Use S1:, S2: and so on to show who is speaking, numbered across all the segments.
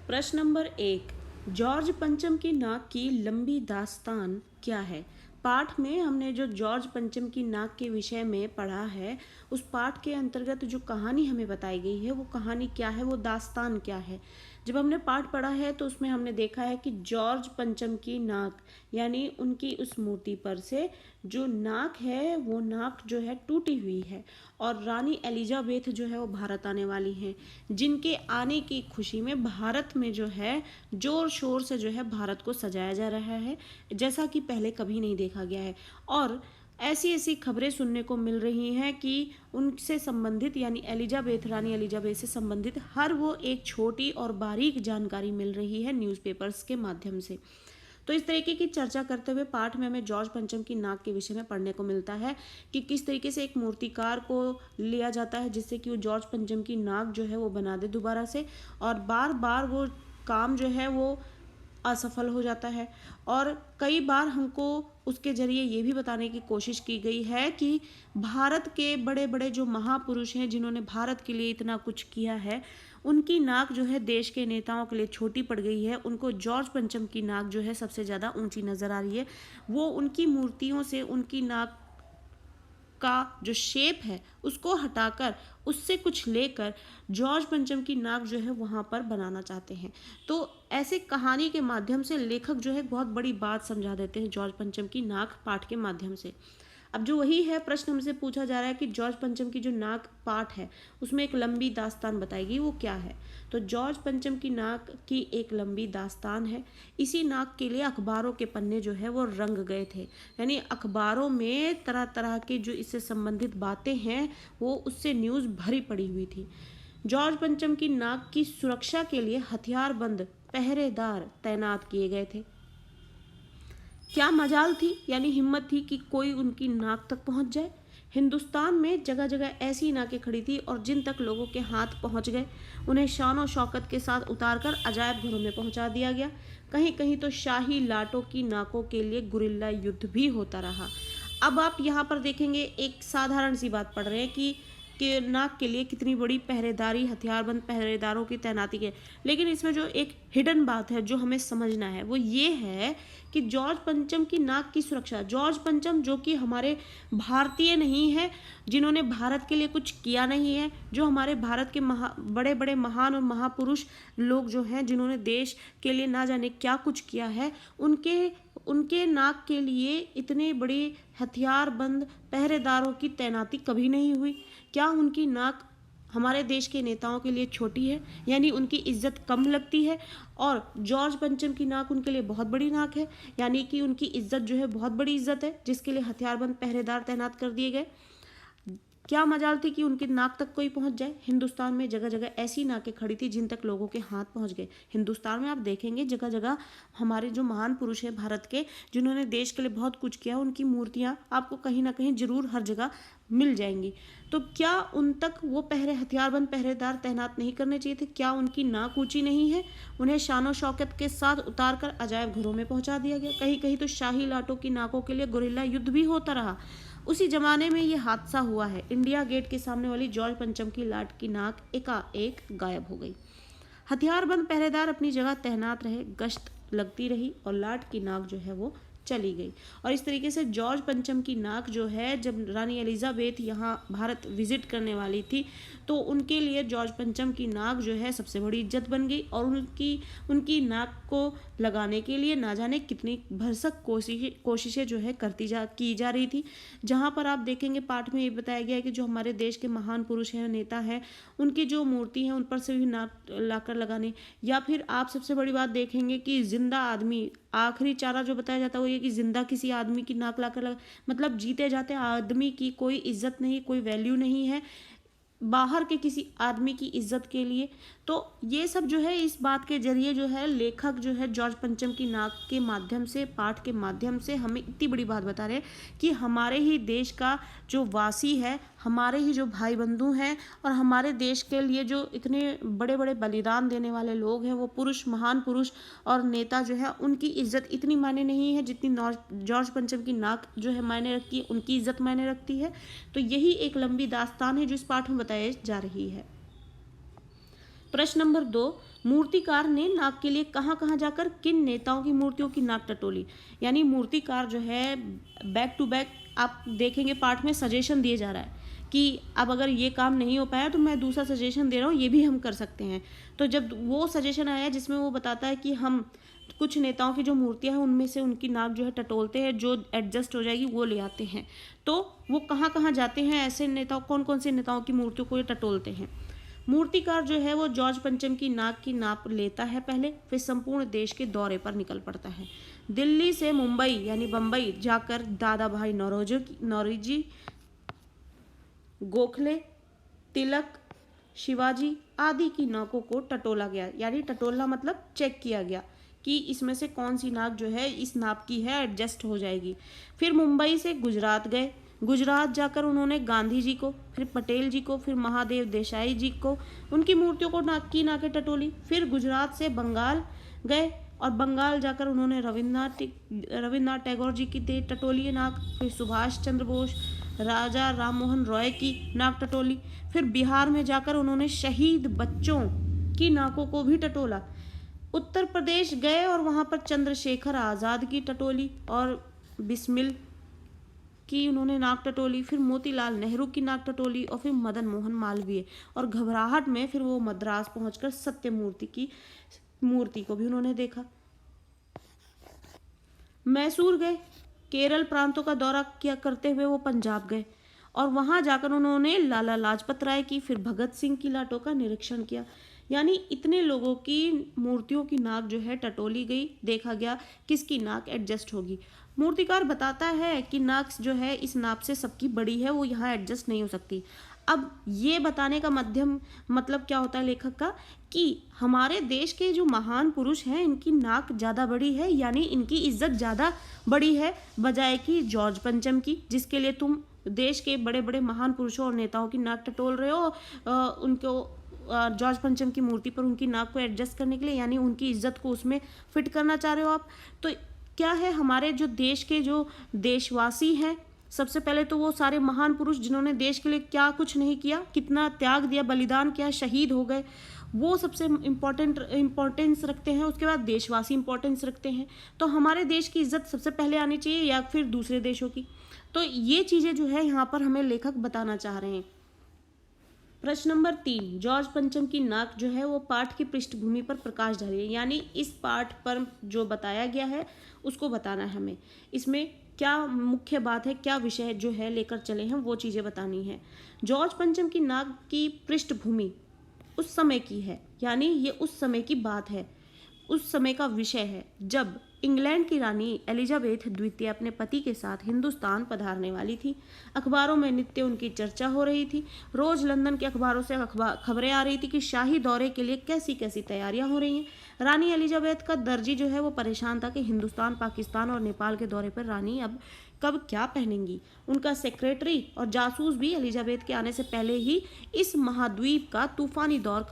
S1: प्रश्न number 1, George पंचम की नाक की लंबी दास्तान क्या है? पाठ में हमने जो जॉर्ज पंचम की नाक के विषय में पढ़ा है, उस पाठ के अंतर्गत जो कहानी हमें बताई गई है, वो कहानी क्या है, वो दास्तान क्या है? जब हमने पाठ पढ़ा है तो उसमें हमने देखा है कि जॉर्ज पंचम की नाक, यानी उनकी उस मूर्ति पर से जो नाक है, वो नाक जो है टूटी हुई है और रानी एलिजाबेथ जो है वो भारत आने वाली हैं, जिनके आने की खुशी में भारत में जो है जोर शोर से जो है भारत को सजाया जा रहा है, जैसा कि पहले कभी नहीं देखा गया है। और ऐसी ऐसी खबरें सुनने को मिल रही हैं कि उनसे संबंधित, यानी एलिजाबेथ, रानी एलिजाबेथ से संबंधित हर वो एक छोटी और बारीक जानकारी मिल रही है न्यूज़पेपर्स के माध्यम से। तो इस तरीके की चर्चा करते हुए पाठ में हमें जॉर्ज पंचम की नाक के विषय में पढ़ने को मिलता है कि किस तरीके से एक मूर्तिकार को लिया जाता है जिससे कि वो जॉर्ज पंचम की नाक जो है वो बना दे दोबारा से, और बार बार वो काम जो है वो असफल हो जाता है। और कई बार हमको उसके जरिए ये भी बताने की कोशिश की गई है कि भारत के बड़े बड़े जो महापुरुष हैं जिन्होंने भारत के लिए इतना कुछ किया है, उनकी नाक जो है देश के नेताओं के लिए छोटी पड़ गई है। उनको जॉर्ज पंचम की नाक जो है सबसे ज़्यादा ऊंची नज़र आ रही है। वो उनकी मूर्तियों से उनकी नाक का जो शेप है उसको हटाकर उससे कुछ लेकर जॉर्ज पंचम की नाक जो है वहाँ पर बनाना चाहते हैं। तो ऐसे कहानी के माध्यम से लेखक जो है बहुत बड़ी बात समझा देते हैं जॉर्ज पंचम की नाक पाठ के माध्यम से। अब जो वही है प्रश्न हमसे पूछा जा रहा है कि जॉर्ज पंचम की जो नाक पाठ है उसमें एक लंबी दास्तान बताएगी, वो क्या है? तो जॉर्ज पंचम की नाक की एक लंबी दास्तान है। इसी नाक के लिए अखबारों के पन्ने जो है वो रंग गए थे, यानी अखबारों में तरह तरह के जो इससे संबंधित बातें हैं वो उससे न्यूज़ भरी पड़ी हुई थी। जॉर्ज पंचम की नाक की सुरक्षा के लिए हथियारबंद पहरेदार तैनात किए गए थे। क्या मजाल थी, यानी हिम्मत थी कि कोई उनकी नाक तक पहुंच जाए। हिंदुस्तान में जगह जगह ऐसी नाकें खड़ी थी और जिन तक लोगों के हाथ पहुंच गए उन्हें शान और शौकत के साथ उतारकर अजायब घरों में पहुंचा दिया गया। कहीं कहीं तो शाही लाटों की नाकों के लिए गुरिल्ला युद्ध भी होता रहा। अब आप यहाँ पर देखेंगे एक साधारण सी बात पढ़ रहे हैं कि नाक के लिए कितनी बड़ी पहरेदारी, हथियारबंद पहरेदारों की तैनाती है, लेकिन इसमें जो एक हिडन बात है जो हमें समझना है वो ये है कि जॉर्ज पंचम की नाक की सुरक्षा, जॉर्ज पंचम जो कि हमारे भारतीय नहीं है, जिन्होंने भारत के लिए कुछ किया नहीं है, जो हमारे भारत के बड़े बड़े महान और महापुरुष लोग जो हैं जिन्होंने देश के लिए ना जाने क्या कुछ किया है, उनके नाक के लिए इतने बड़े हथियारबंद पहरेदारों की तैनाती कभी नहीं हुई। क्या उनकी नाक हमारे देश के नेताओं के लिए छोटी है, यानी उनकी इज्जत कम लगती है? और जॉर्ज पंचम की नाक उनके लिए बहुत बड़ी नाक है, यानी कि उनकी इज्जत जो है बहुत बड़ी इज्जत है, जिसके लिए हथियारबंद पहरेदार तैनात कर दिए गए। क्या मजाल थी कि उनकी नाक तक कोई पहुंच जाए। हिंदुस्तान में जगह जगह ऐसी नाकें खड़ी थी जिन तक लोगों के हाथ पहुंच गए। हिंदुस्तान में आप देखेंगे जगह जगह हमारे जो महान पुरुष हैं भारत के, जिन्होंने देश के लिए बहुत कुछ किया, उनकी मूर्तियां आपको कहीं ना कहीं जरूर हर जगह मिल जाएंगी। तो क्या उन तक वो हथियारबंद पहरेदार तैनात नहीं करने चाहिए थे? क्या उनकी नाक ऊंची नहीं है? उन्हें शानो शौकत के साथ उतार कर अजायब घरों में पहुंचा दिया गया। कहीं कहीं तो शाही लाटों की नाकों के लिए गुरिल्ला युद्ध भी होता रहा। उसी जमाने में ये हादसा हुआ है। इंडिया गेट के सामने वाली जॉर्ज पंचम की लाट की नाक एकाएक गायब हो गई। हथियारबंद पहरेदार अपनी जगह तैनात रहे, गश्त लगती रही और लाट की नाक जो है वो चली गई। और इस तरीके से जॉर्ज पंचम की नाक जो है, जब रानी एलिजाबेथ यहाँ भारत विजिट करने वाली थी तो उनके लिए जॉर्ज पंचम की नाक जो है सबसे बड़ी इज्जत बन गई। और उनकी नाक को लगाने के लिए ना जाने कितनी भरसक कोशिशें जो है की जा रही थी। जहाँ पर आप देखेंगे पाठ में ये बताया गया है कि जो हमारे देश के महान पुरुष हैं, नेता हैं, उनकी जो मूर्ति है उन पर से भी नाक लाकर लगाने, या फिर आप सबसे बड़ी बात देखेंगे कि जिंदा आदमी, आखिरी चारा जो बताया जाता है वो ये कि जिंदा किसी आदमी की नाक लाकर लगा, मतलब जीते जाते आदमी की कोई इज्जत नहीं, कोई वैल्यू नहीं है बाहर के किसी आदमी की इज्जत के लिए। तो ये सब जो है इस बात के जरिए जो है लेखक जो है जॉर्ज पंचम की नाक के माध्यम से, पाठ के माध्यम से हमें इतनी बड़ी बात बता रहे हैं कि हमारे ही देश का जो वासी है, हमारे ही जो भाई बंधु हैं और हमारे देश के लिए जो इतने बड़े बड़े बलिदान देने वाले लोग हैं, वो पुरुष, महान पुरुष और नेता जो है, उनकी इज्जत इतनी मायने नहीं है जितनी जॉर्ज पंचम की नाक जो है मायने रखती है, उनकी इज्जत मायने रखती है। तो यही एक लंबी दास्तान है जो इस पाठ में बताई जा रही है। प्रश्न नंबर 2, मूर्तिकार ने नाक के लिए कहाँ कहाँ जाकर किन नेताओं की मूर्तियों की नाक टटोली। यानी मूर्तिकार जो है बैक टू बैक आप देखेंगे पाठ में सजेशन दिए जा रहा है कि अब अगर ये काम नहीं हो पाया तो मैं दूसरा सजेशन दे रहा हूँ, ये भी हम कर सकते हैं। तो जब वो सजेशन आया जिसमें वो बताता है कि हम कुछ नेताओं की जो मूर्तियां हैं उनमें से उनकी नाक जो है टटोलते हैं, जो एडजस्ट हो जाएगी वो ले आते हैं। तो वो कहाँ कहाँ जाते हैं, ऐसे नेताओं, कौन कौन से नेताओं की मूर्तियों को ये टटोलते हैं। मूर्तिकार जो है वो जॉर्ज पंचम की नाक की नाप लेता है पहले, फिर संपूर्ण देश के दौरे पर निकल पड़ता है। दिल्ली से मुंबई यानी बम्बई जाकर दादा भाई नौरोजी, गोखले, तिलक, शिवाजी आदि की नाकों को टटोला गया। यानी टटोलना मतलब चेक किया गया कि इसमें से कौन सी नाक जो है इस नाप की है, एडजस्ट हो जाएगी। फिर मुंबई से गुजरात गए, गुजरात जाकर उन्होंने गांधी जी को, फिर पटेल जी को, फिर महादेव देसाई जी को, उनकी मूर्तियों को नाकें टटोली। फिर गुजरात से बंगाल गए और बंगाल जाकर उन्होंने रविन्द्रनाथ टैगोर जी की टटोली नाक। फिर सुभाष चंद्र बोस, राजा राममोहन रॉय की नाक टटोली। फिर बिहार में जाकर उन्होंने शहीद बच्चों की नाकों को भी टटोला। उत्तर प्रदेश गए और वहां पर चंद्रशेखर आज़ाद की टटोली और बिस्मिल की उन्होंने नाक टटोली। फिर मोतीलाल नेहरू की नाक टटोली और फिर मदन मोहन मालवीय। और घबराहट में फिर वो मद्रास पहुंचकर सत्यमूर्ति की मूर्ति को भी उन्होंने देखा। मैसूर गए, केरल प्रांतों का दौरा किया करते हुए वो पंजाब गए और वहां जाकर उन्होंने लाला लाजपत राय की, फिर भगत सिंह की लाटों का निरीक्षण किया। यानी इतने लोगों की मूर्तियों की नाक जो है टटोली गई, देखा गया किसकी नाक एडजस्ट होगी। मूर्तिकार बताता है कि नाक जो है इस नाप से सबकी बड़ी है, वो यहाँ एडजस्ट नहीं हो सकती। अब ये बताने का मतलब क्या होता है लेखक का, कि हमारे देश के जो महान पुरुष हैं इनकी नाक ज़्यादा बड़ी है, यानी इनकी इज्जत ज़्यादा बड़ी है बजाय कि जॉर्ज पंचम की, जिसके लिए तुम देश के बड़े बड़े महान पुरुषों और नेताओं की नाक टटोल रहे हो उनको जॉर्ज पंचम की मूर्ति पर उनकी नाक को एडजस्ट करने के लिए, यानी उनकी इज्जत को उसमें फिट करना चाह रहे हो आप। तो क्या है, हमारे जो देश के जो देशवासी हैं, सबसे पहले तो वो सारे महान पुरुष जिन्होंने देश के लिए क्या कुछ नहीं किया, कितना त्याग दिया, बलिदान किया, शहीद हो गए, वो सबसे इम्पोर्टेंस रखते हैं। उसके बाद देशवासी इम्पोर्टेंस रखते हैं। तो हमारे देश की इज्जत सबसे पहले आनी चाहिए या फिर दूसरे देशों की। तो ये चीज़ें जो है यहाँ पर हमें लेखक बताना चाह रहे हैं। प्रश्न नंबर 3, जॉर्ज पंचम की नाक जो है वो पाठ की पृष्ठभूमि पर प्रकाश डालिए। यानी इस पाठ पर जो बताया गया है उसको बताना है हमें। इसमें क्या मुख्य बात है, क्या विषय जो है लेकर चले हैं, वो चीज़ें बतानी है। जॉर्ज पंचम की नाक की पृष्ठभूमि उस समय की है, यानी ये उस समय की बात है, उस समय का विषय है जब इंग्लैंड की रानी एलिजाबेथ द्वितीय अपने पति के साथ हिंदुस्तान पधारने वाली थी। अखबारों में नित्य उनकी चर्चा हो रही थी। रोज लंदन के अखबारों से खबरें आ रही थी कि शाही दौरे के लिए कैसी कैसी तैयारियां हो रही हैं। रानी एलिजाबेथ का दर्जी जो है वो परेशान था कि हिंदुस्तान, पाकिस्तान और नेपाल के दौरे पर रानी अब कब क्या पहनेंगी। उनका सेक्रेटरी और जासूस भी एलिजाबेथ के आने से पहले ही इस महाद्वीप का तूफानी दौर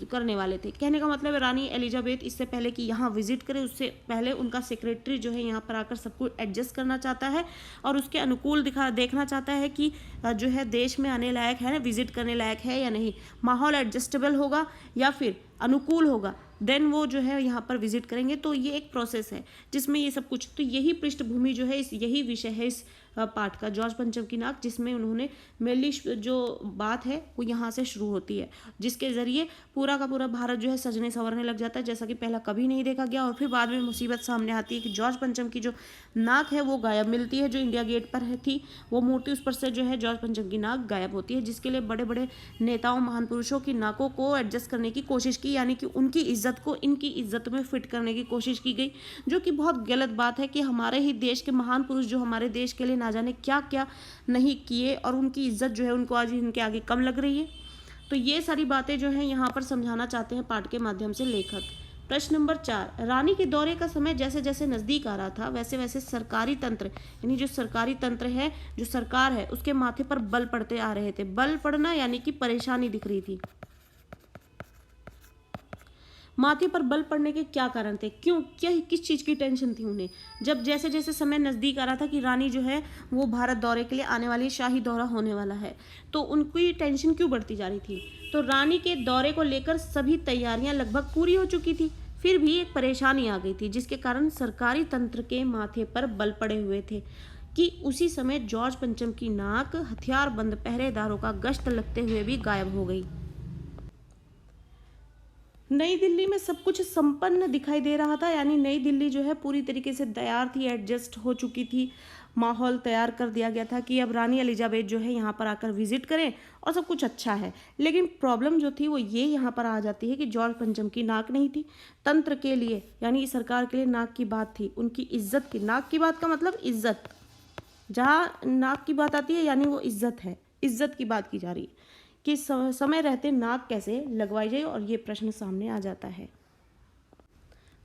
S1: करने वाले थे। कहने का मतलब है रानी एलिजाबेथ इससे पहले कि यहाँ विजिट करे, उससे पहले उनका सेक्रेटरी जो है यहाँ पर आकर सब कुछ एडजस्ट करना चाहता है और उसके अनुकूल देखना चाहता है कि जो है देश में आने लायक है, विजिट करने लायक है या नहीं, माहौल एडजस्टेबल होगा या फिर अनुकूल होगा, देन वो जो है यहाँ पर विजिट करेंगे। तो ये एक प्रोसेस है जिसमें ये सब कुछ, तो यही पृष्ठभूमि जो है यही विषय है इस पाठ का, जॉर्ज पंचम की नाक, जिसमें उन्होंने मेनली जो बात है वो यहाँ से शुरू होती है, जिसके जरिए पूरा का पूरा भारत जो है सजने संवरने लग जाता है, जैसा कि पहला कभी नहीं देखा गया। और फिर बाद में मुसीबत सामने आती है कि जॉर्ज पंचम की जो नाक है वो गायब मिलती है, जो इंडिया गेट पर थी वो मूर्ति, उस पर से जो है जॉर्ज पंचम की नाक गायब होती है, जिसके लिए बड़े बड़े नेताओं, महान पुरुषों की नाकों को एडजस्ट करने की कोशिश की, यानी कि उनकी इज्जत को इनकी इज्जत में फिट करने की कोशिश की गई, जो कि बहुत गलत बात है कि हमारे ही देश के महान पुरुष जो हमारे देश के लिए ना जाने क्या क्या नहीं किए और उनकी इज्जत जो है उनको आज इनके आगे कम लग रही है। तो ये सारी बातें जो है यहाँ पर समझाना चाहते हैं पाठ के माध्यम से लेखक। प्रश्न नंबर 4, रानी के दौरे का समय जैसे जैसे नजदीक आ रहा था वैसे वैसे सरकारी तंत्र, यानी जो सरकारी तंत्र है, जो सरकार है, उसके माथे पर बल पड़ते आ रहे थे। बल पड़ना यानी कि परेशानी दिख रही थी। माथे पर बल पड़ने के क्या कारण थे, क्यों, क्या किस चीज़ की टेंशन थी उन्हें, जब जैसे जैसे समय नज़दीक आ रहा था कि रानी जो है वो भारत दौरे के लिए आने वाली है, शाही दौरा होने वाला है, तो उनकी टेंशन क्यों बढ़ती जा रही थी। तो रानी के दौरे को लेकर सभी तैयारियां लगभग पूरी हो चुकी थी, फिर भी एक परेशानी आ गई थी जिसके कारण सरकारी तंत्र के माथे पर बल पड़े हुए थे कि उसी समय जॉर्ज पंचम की नाक हथियारबंद पहरेदारों का गश्त लगते हुए भी गायब हो गई। नई दिल्ली में सब कुछ संपन्न दिखाई दे रहा था, यानी नई दिल्ली जो है पूरी तरीके से तैयार थी, एडजस्ट हो चुकी थी, माहौल तैयार कर दिया गया था कि अब रानी एलिजाबेथ जो है यहाँ पर आकर विजिट करें और सब कुछ अच्छा है। लेकिन प्रॉब्लम जो थी वो ये यहाँ पर आ जाती है कि जॉर्ज पंचम की नाक नहीं थी। तंत्र के लिए यानी सरकार के लिए नाक की बात थी, उनकी इज्जत की, नाक की बात का मतलब इज्जत, जहाँ नाक की बात आती है यानी वो इज्जत है, इज्जत की बात की जा रही है कि समय रहते नाक कैसे लगवाई जाए, और ये प्रश्न सामने आ जाता है।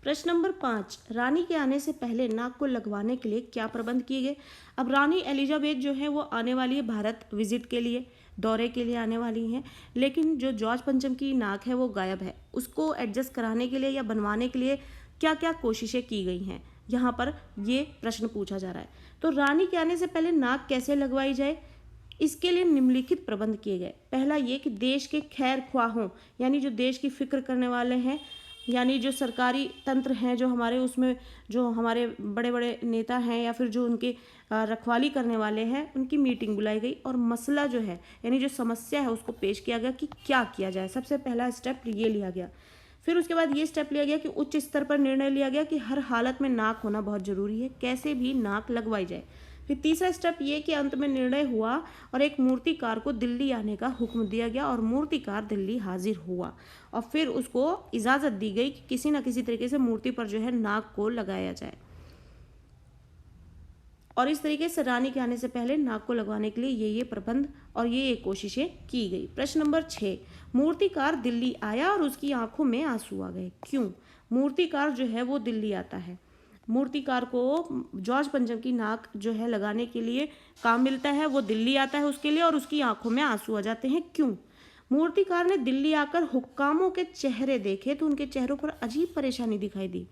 S1: प्रश्न नंबर 5, रानी के आने से पहले नाक को लगवाने के लिए क्या प्रबंध किए गए। अब रानी एलिजाबेथ जो है वो आने वाली है भारत विजिट के लिए, दौरे के लिए आने वाली हैं, लेकिन जो जॉर्ज पंचम की नाक है वो गायब है। उसको एडजस्ट कराने के लिए या बनवाने के लिए क्या क्या कोशिशें की गई हैं, यहाँ पर ये प्रश्न पूछा जा रहा है। तो रानी के आने से पहले नाक कैसे लगवाई जाए, इसके लिए निम्नलिखित प्रबंध किए गए। पहला ये कि देश के खैर ख्वाहों, यानी जो देश की फिक्र करने वाले हैं, यानी जो सरकारी तंत्र हैं जो हमारे, उसमें जो हमारे बड़े बड़े नेता हैं या फिर जो उनके रखवाली करने वाले हैं, उनकी मीटिंग बुलाई गई और मसला जो है यानी जो समस्या है उसको पेश किया गया कि क्या किया जाए। सबसे पहला स्टेप ये लिया गया। फिर उसके बाद ये स्टेप लिया गया कि उच्च स्तर पर निर्णय लिया गया कि हर हालत में नाक होना बहुत ज़रूरी है, कैसे भी नाक लगवाई जाए। फिर तीसरा स्टेप ये कि अंत में निर्णय हुआ और एक मूर्तिकार को दिल्ली आने का हुक्म दिया गया और मूर्तिकार दिल्ली हाजिर हुआ और फिर उसको इजाज़त दी गई कि किसी न किसी तरीके से मूर्ति पर जो है नाक को लगाया जाए, और इस तरीके से रानी के आने से पहले नाक को लगवाने के लिए ये प्रबंध और ये कोशिशें की गई। प्रश्न नंबर 6, मूर्तिकार दिल्ली आया और उसकी आंखों में आंसू आ गए, क्यों। मूर्तिकार जो है वो दिल्ली आता है, मूर्तिकार को जॉर्ज पंचम की नाक जो है लगाने के लिए काम मिलता है, वो दिल्ली आता है उसके लिए और उसकी आंखों में आंसू आ जाते हैं, क्यों। मूर्तिकार ने दिल्ली आकर हुक्कामों के चेहरे देखे तो उनके चेहरों पर अजीब परेशानी दिखाई दी।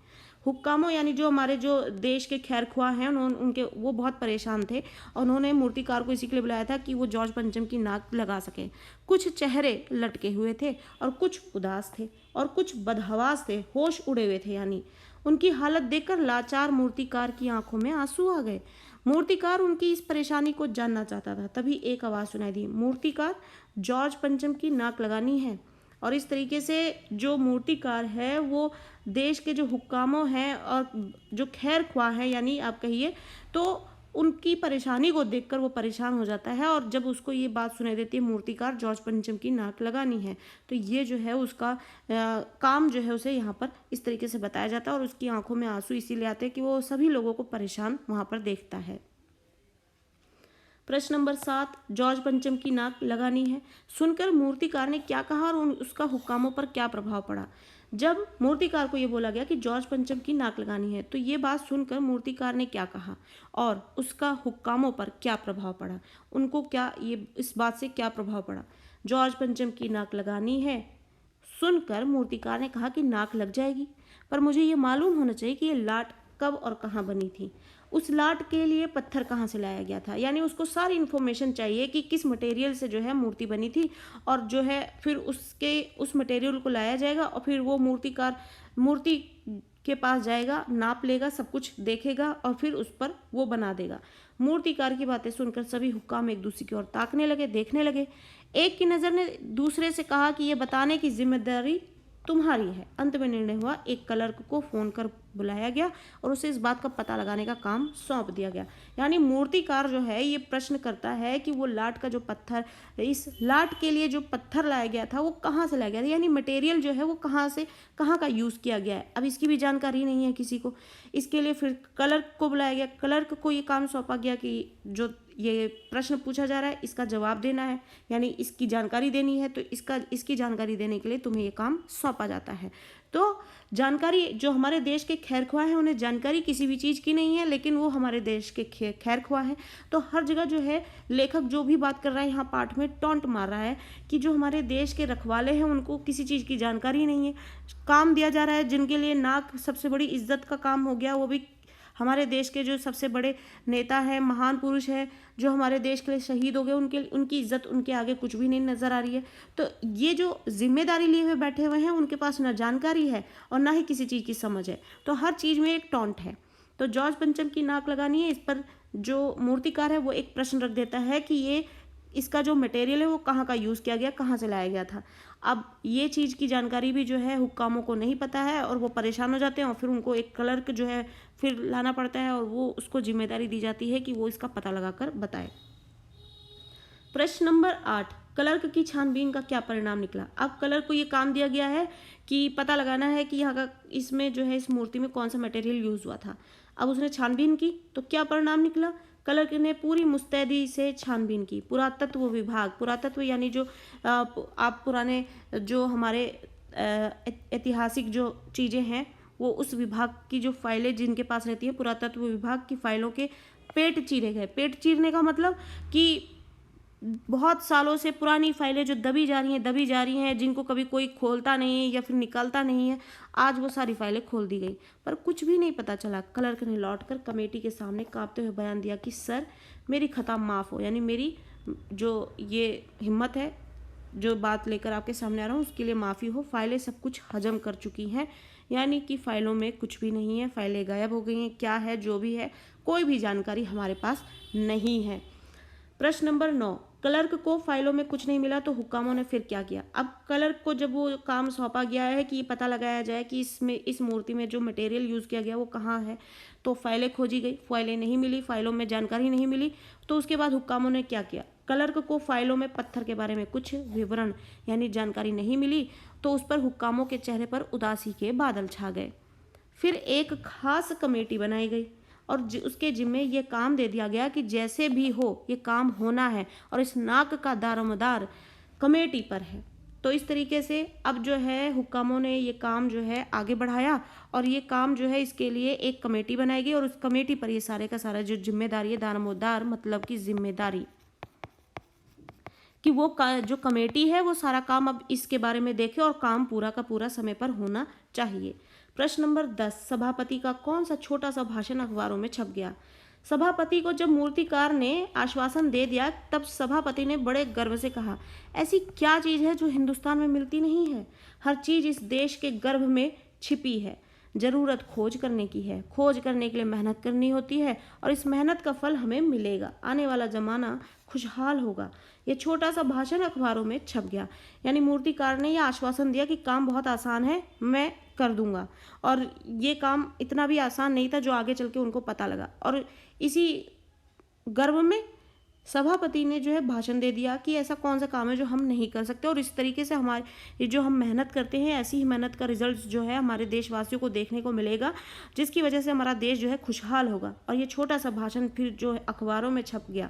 S1: हुक्कामों यानी जो हमारे जो देश के खैरख्वाह हैं, उनके वो बहुत परेशान थे और उन्होंने मूर्तिकार को इसी के लिए बुलाया था कि वो जॉर्ज पंचम की नाक लगा सके। कुछ चेहरे लटके हुए थे और कुछ उदास थे और कुछ बदहवास थे, होश उड़े हुए थे, यानी उनकी हालत देखकर लाचार मूर्तिकार की आंखों में आंसू आ गए। मूर्तिकार उनकी इस परेशानी को जानना चाहता था, तभी एक आवाज़ सुनाई दी, मूर्तिकार जॉर्ज पंचम की नाक लगानी है। और इस तरीके से जो मूर्तिकार है वो देश के जो हुक्कामों हैं और जो खैर ख्वाह हैं, यानी आप कहिए, तो उनकी परेशानी को देखकर वो परेशान हो जाता है और जब उसको ये बात सुनाई देती है मूर्तिकार जॉर्ज पंचम की नाक लगानी है, तो ये जो है उसका काम जो है उसे यहाँ पर इस तरीके से बताया जाता है और उसकी आंखों में आंसू इसीलिए आते हैं कि वो सभी लोगों को परेशान वहाँ पर देखता है। प्रश्न नंबर 7, जॉर्ज पंचम की नाक लगानी है सुनकर मूर्तिकार ने क्या कहा और उसका हुक्कामों पर क्या प्रभाव पड़ा। जब मूर्तिकार को ये बोला गया कि जॉर्ज पंचम की नाक लगानी है तो ये बात सुनकर मूर्तिकार ने क्या कहा और उसका हुक्कामों पर क्या प्रभाव पड़ा, उनको क्या ये इस बात से क्या प्रभाव पड़ा। जॉर्ज पंचम की नाक लगानी है सुनकर मूर्तिकार ने कहा कि नाक लग जाएगी, पर मुझे ये मालूम होना चाहिए कि ये लाट कब और कहाँ बनी थी, उस लाट के लिए पत्थर कहाँ से लाया गया था, यानी उसको सारी इन्फॉर्मेशन चाहिए कि किस मटेरियल से जो है मूर्ति बनी थी और जो है फिर उस मटेरियल को लाया जाएगा और फिर वो मूर्तिकार मूर्ति के पास जाएगा, नाप लेगा, सब कुछ देखेगा और फिर उस पर वो बना देगा। मूर्तिकार की बातें सुनकर सभी हुक्काम एक दूसरे की ओर ताकने लगे, देखने लगे। एक की नज़र ने दूसरे से कहा कि ये बताने की जिम्मेदारी तुम्हारी है। अंत में निर्णय हुआ, एक क्लर्क को फ़ोन कर बुलाया गया और उसे इस बात का पता लगाने का काम सौंप दिया गया। यानी मूर्तिकार जो है ये प्रश्न करता है कि वो लाट का जो पत्थर, इस लाट के लिए जो पत्थर लाया गया था वो कहाँ से लाया गया था, यानी मटेरियल जो है वो कहाँ का यूज़ किया गया है, अब इसकी भी जानकारी नहीं है किसी को। इसके लिए फिर क्लर्क को बुलाया गया, क्लर्क को ये काम सौंपा गया कि जो ये प्रश्न पूछा जा रहा है इसका जवाब देना है, यानी इसकी जानकारी देनी है, तो इसकी जानकारी देने के लिए तुम्हें ये काम सौंपा जाता है। तो जानकारी जो हमारे देश के खैरख्वाह हैं उन्हें जानकारी किसी भी चीज़ की नहीं है, लेकिन वो हमारे देश के खैरख्वाह हैं। तो हर जगह जो है लेखक जो भी बात कर रहा है यहाँ पाठ में टॉन्ट मार रहा है कि जो हमारे देश के रखवाले हैं उनको किसी चीज़ की जानकारी नहीं है। काम दिया जा रहा है जिनके लिए नाक सबसे बड़ी इज्जत का काम हो गया, वो भी हमारे देश के जो सबसे बड़े नेता हैं, महान पुरुष हैं, जो हमारे देश के लिए शहीद हो गए, उनकी इज्जत उनके आगे कुछ भी नहीं नज़र आ रही है। तो ये जो जिम्मेदारी लिए हुए बैठे हुए हैं उनके पास ना जानकारी है और ना ही किसी चीज़ की समझ है। तो हर चीज़ में एक टॉन्ट है। तो जॉर्ज पंचम की नाक लगानी है, इस पर जो मूर्तिकार है वो एक प्रश्न रख देता है कि ये इसका जो मटेरियल है वो कहाँ का यूज़ किया गया, कहाँ से लाया गया था। अब ये चीज़ की जानकारी भी जो है हुक्कामों को नहीं पता है और वो परेशान हो जाते हैं और फिर उनको एक क्लर्क जो है फिर लाना पड़ता है और वो उसको जिम्मेदारी दी जाती है कि वो इसका पता लगाकर बताए। प्रश्न नंबर 8, क्लर्क की छानबीन का क्या परिणाम निकला। अब क्लर्क को ये काम दिया गया है कि पता लगाना है कि यहाँ का इसमें जो है इस मूर्ति में कौन सा मटेरियल यूज़ हुआ था। अब उसने छानबीन की तो क्या परिणाम निकला। क्लर्क ने पूरी मुस्तैदी से छानबीन की। पुरातत्व विभाग, पुरातत्व यानी जो आप पुराने जो हमारे ऐतिहासिक जो चीज़ें हैं वो उस विभाग की जो फाइलें जिनके पास रहती है, पुरातत्व विभाग की फाइलों के पेट चीरे गए। पेट चीरने का मतलब कि बहुत सालों से पुरानी फाइलें जो दबी जा रही हैं, जिनको कभी कोई खोलता नहीं है या फिर निकालता नहीं है, आज वो सारी फाइलें खोल दी गई पर कुछ भी नहीं पता चला। क्लर्क ने लौटकर कमेटी के सामने कांपते हुए बयान दिया कि सर मेरी खता माफ़ हो, यानी मेरी जो ये हिम्मत है जो बात लेकर आपके सामने आ रहा हूँ उसके लिए माफ़ी हो। फाइलें सब कुछ हजम कर चुकी हैं, यानी कि फाइलों में कुछ भी नहीं है, फाइलें गायब हो गई हैं। क्या है जो भी है कोई भी जानकारी हमारे पास नहीं है। प्रश्न नंबर 9, क्लर्क को फाइलों में कुछ नहीं मिला तो हुक्कामों ने फिर क्या किया। अब क्लर्क को जब वो काम सौंपा गया है कि पता लगाया जाए कि इस मूर्ति में जो मटेरियल यूज़ किया गया वो कहाँ है, तो फाइलें खोजी गई, फाइलें नहीं मिली, फाइलों में जानकारी नहीं मिली। तो उसके बाद हुक्कामों ने क्या किया। क्लर्क को फाइलों में पत्थर के बारे में कुछ विवरण यानी जानकारी नहीं मिली, तो उस पर हुक्कामों के चेहरे पर उदासी के बादल छा गए। फिर एक खास कमेटी बनाई गई और उसके जिम्मे ये काम दे दिया गया कि जैसे भी हो ये काम होना है और इस नाक का दारोमदार कमेटी पर है। तो इस तरीके से अब जो है हुक्कामों ने ये काम जो है आगे बढ़ाया और ये काम जो है इसके लिए एक कमेटी बनाई गई और उस कमेटी पर ये सारे का सारा जो जिम्मेदारी है, दारोमदार मतलब की जिम्मेदारी कि वो जो कमेटी है वो सारा काम अब इसके बारे में देखे और काम पूरा का पूरा समय पर होना चाहिए। प्रश्न नंबर 10, सभापति का कौन सा छोटा सा भाषण अखबारों में छप गया। सभापति को जब मूर्तिकार ने आश्वासन दे दिया तब सभापति ने बड़े गर्व से कहा, ऐसी क्या चीज़ है जो हिंदुस्तान में मिलती नहीं है। हर चीज़ इस देश के गर्भ में छिपी है। ज़रूरत खोज करने की है, खोज करने के लिए मेहनत करनी होती है और इस मेहनत का फल हमें मिलेगा। आने वाला ज़माना खुशहाल होगा। ये छोटा सा भाषण अखबारों में छप गया, यानी मूर्तिकार ने यह आश्वासन दिया कि काम बहुत आसान है, मैं कर दूंगा। और ये काम इतना भी आसान नहीं था जो आगे चल के उनको पता लगा। और इसी गर्व में सभापति ने जो है भाषण दे दिया कि ऐसा कौन सा काम है जो हम नहीं कर सकते और इस तरीके से हमारे जो हम मेहनत करते हैं ऐसी ही मेहनत का रिजल्ट जो है हमारे देशवासियों को देखने को मिलेगा, जिसकी वजह से हमारा देश जो है खुशहाल होगा। और ये छोटा सा भाषण फिर जो है अखबारों में छप गया।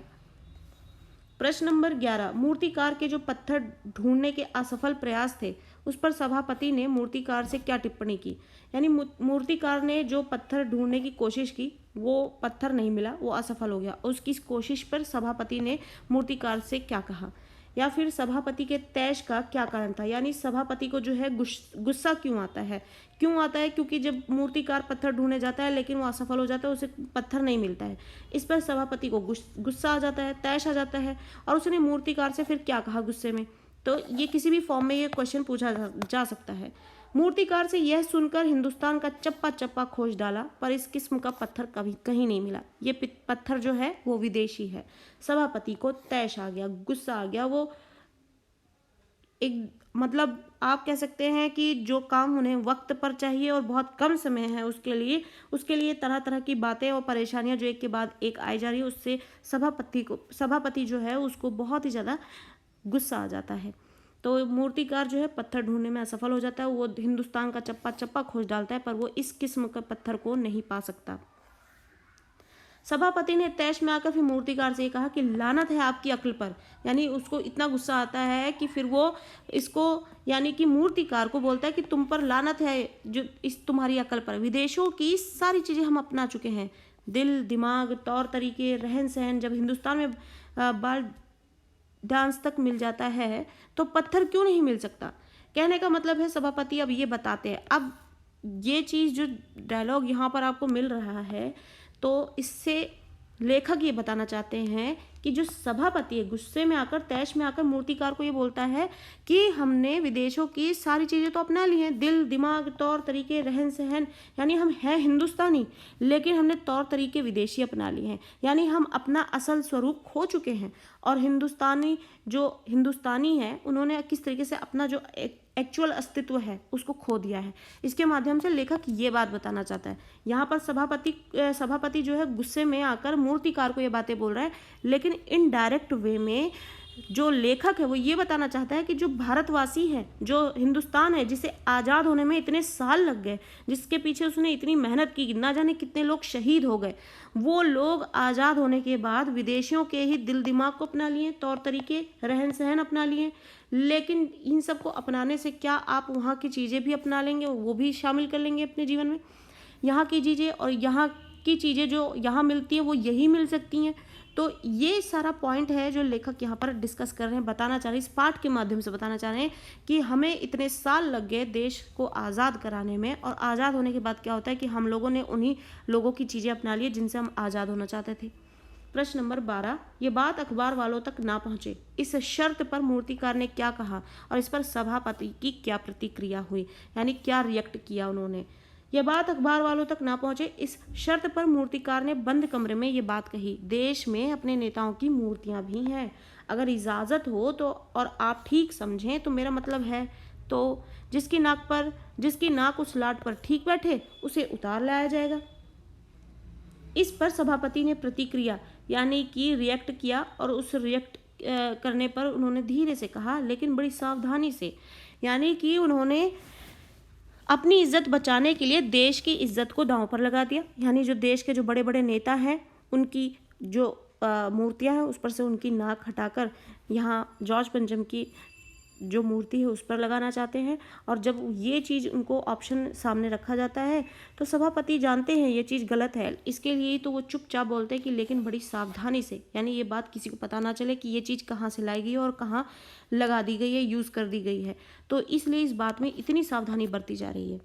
S1: प्रश्न नंबर 11, मूर्तिकार के जो पत्थर ढूंढने के असफल प्रयास थे उस पर सभापति ने मूर्तिकार से क्या टिप्पणी की। यानी मूर्तिकार ने जो पत्थर ढूंढने की कोशिश की वो पत्थर नहीं मिला, वो असफल हो गया। उसकी कोशिश पर सभापति ने मूर्तिकार से क्या कहा, या फिर सभापति के तैश का क्या कारण था। यानी सभापति को जो है गुस्सा क्यों आता है, क्योंकि जब मूर्तिकार पत्थर ढूंढने जाता है लेकिन वो असफल हो जाता है, उसे पत्थर नहीं मिलता है। इस पर सभापति को गुस्सा आ जाता है, तैश आ जाता है और उसने मूर्तिकार से फिर क्या कहा गुस्से में। तो ये किसी भी फॉर्म में ये क्वेश्चन पूछा जा सकता है। मूर्तिकार से यह सुनकर हिंदुस्तान का चप्पा चप्पा खोज डाला पर इस किस्म का पत्थर कभी कहीं नहीं मिला। ये पत्थर जो है वो विदेशी है। सभापति को तैश आ गया, गुस्सा आ गया। वो एक मतलब आप कह सकते हैं कि जो काम उन्हें वक्त पर चाहिए और बहुत कम समय है उसके लिए तरह तरह की बातें और परेशानियां जो एक के बाद एक आई जा रही है, उससे सभापति जो है उसको बहुत ही ज़्यादा गुस्सा आ जाता है। तो मूर्तिकार जो है पत्थर ढूंढने में असफल हो जाता है। वो हिंदुस्तान का चप्पा चप्पा खोज डालता है पर वो इस किस्म का पत्थर को नहीं पा सकता। सभापति ने तैश में आकर फिर मूर्तिकार से कहा कि लानत है आपकी अक्ल पर, यानी उसको इतना गुस्सा आता है कि फिर वो इसको यानी कि मूर्तिकार को बोलता है कि तुम पर लानत है जो इस तुम्हारी अक्ल पर, विदेशों की सारी चीज़ें हम अपना चुके हैं, दिल दिमाग तौर तरीके रहन सहन, जब हिंदुस्तान में बाल डांस तक मिल जाता है तो पत्थर क्यों नहीं मिल सकता। कहने का मतलब है सभापति अब ये बताते हैं, अब ये चीज़ जो डायलॉग यहाँ पर आपको मिल रहा है तो इससे लेखक ये बताना चाहते हैं कि जो सभापति है गुस्से में आकर तैश में आकर मूर्तिकार को ये बोलता है कि हमने विदेशों की सारी चीज़ें तो अपना ली हैं, दिल दिमाग तौर तरीके रहन सहन, यानी हम हैं हिंदुस्तानी लेकिन हमने तौर तरीके विदेशी अपना लिए हैं, यानी हम अपना असल स्वरूप खो चुके हैं। और हिंदुस्तानी है उन्होंने किस तरीके से अपना जो एक्चुअल अस्तित्व है उसको खो दिया है। इसके माध्यम से लेखक ये बात बताना चाहता है। यहाँ पर सभापति जो है गुस्से में आकर मूर्तिकार को ये बातें बोल रहा है, लेकिन इनडायरेक्ट वे में जो लेखक है वो ये बताना चाहता है कि जो भारतवासी है, जो हिंदुस्तान है, जिसे आज़ाद होने में इतने साल लग गए, जिसके पीछे उसने इतनी मेहनत की, ना जाने कितने लोग शहीद हो गए, वो लोग आज़ाद होने के बाद विदेशियों के ही दिल दिमाग को अपना लिए, तौर तरीके रहन सहन अपना लिए। लेकिन इन सब को अपनाने से क्या आप वहाँ की चीज़ें भी अपना लेंगे, वो भी शामिल कर लेंगे अपने जीवन में? यहाँ की चीज़ें और यहाँ की चीज़ें जो यहाँ मिलती हैं वो यही मिल सकती हैं। तो ये सारा पॉइंट है जो लेखक यहाँ पर डिस्कस कर रहे हैं, बताना चाह रहे हैं, इस पाठ के माध्यम से बताना चाह रहे हैं कि हमें इतने साल लग गए देश को आज़ाद कराने में, और आज़ाद होने के बाद क्या होता है कि हम लोगों ने उन्हीं लोगों की चीज़ें अपना ली जिनसे हम आज़ाद होना चाहते थे। प्रश्न नंबर 12, ये बात अखबार वालों तक ना पहुंचे, इस शर्त पर मूर्तिकार ने क्या कहा और इस पर सभापति की क्या प्रतिक्रिया हुई, यानी क्या रिएक्ट किया उन्होंने। यह बात अखबार वालों तक ना पहुंचे, इस शर्त पर मूर्तिकार ने बंद कमरे में ये बात कही, देश में अपने नेताओं की मूर्तियां भी हैं, अगर इजाज़त हो तो और आप ठीक समझें तो मेरा मतलब है तो जिसकी नाक उस लाट पर ठीक बैठे उसे उतार लाया जाएगा। इस पर सभापति ने प्रतिक्रिया यानी कि रिएक्ट किया, और उस रिएक्ट करने पर उन्होंने धीरे से कहा लेकिन बड़ी सावधानी से, यानी कि उन्होंने अपनी इज्जत बचाने के लिए देश की इज्जत को दांव पर लगा दिया। यानी जो देश के जो बड़े बड़े नेता हैं उनकी जो मूर्तियां हैं उस पर से उनकी नाक हटाकर यहाँ जॉर्ज पंचम की जो मूर्ति है उस पर लगाना चाहते हैं। और जब ये चीज़ उनको ऑप्शन सामने रखा जाता है तो सभापति जानते हैं ये चीज़ गलत है, इसके लिए तो वो चुपचाप बोलते हैं कि लेकिन बड़ी सावधानी से, यानी ये बात किसी को पता ना चले कि ये चीज़ कहाँ से लाई गई है और कहाँ लगा दी गई है, यूज़ कर दी गई है। तो इसलिए इस बात में इतनी सावधानी बरती जा रही है,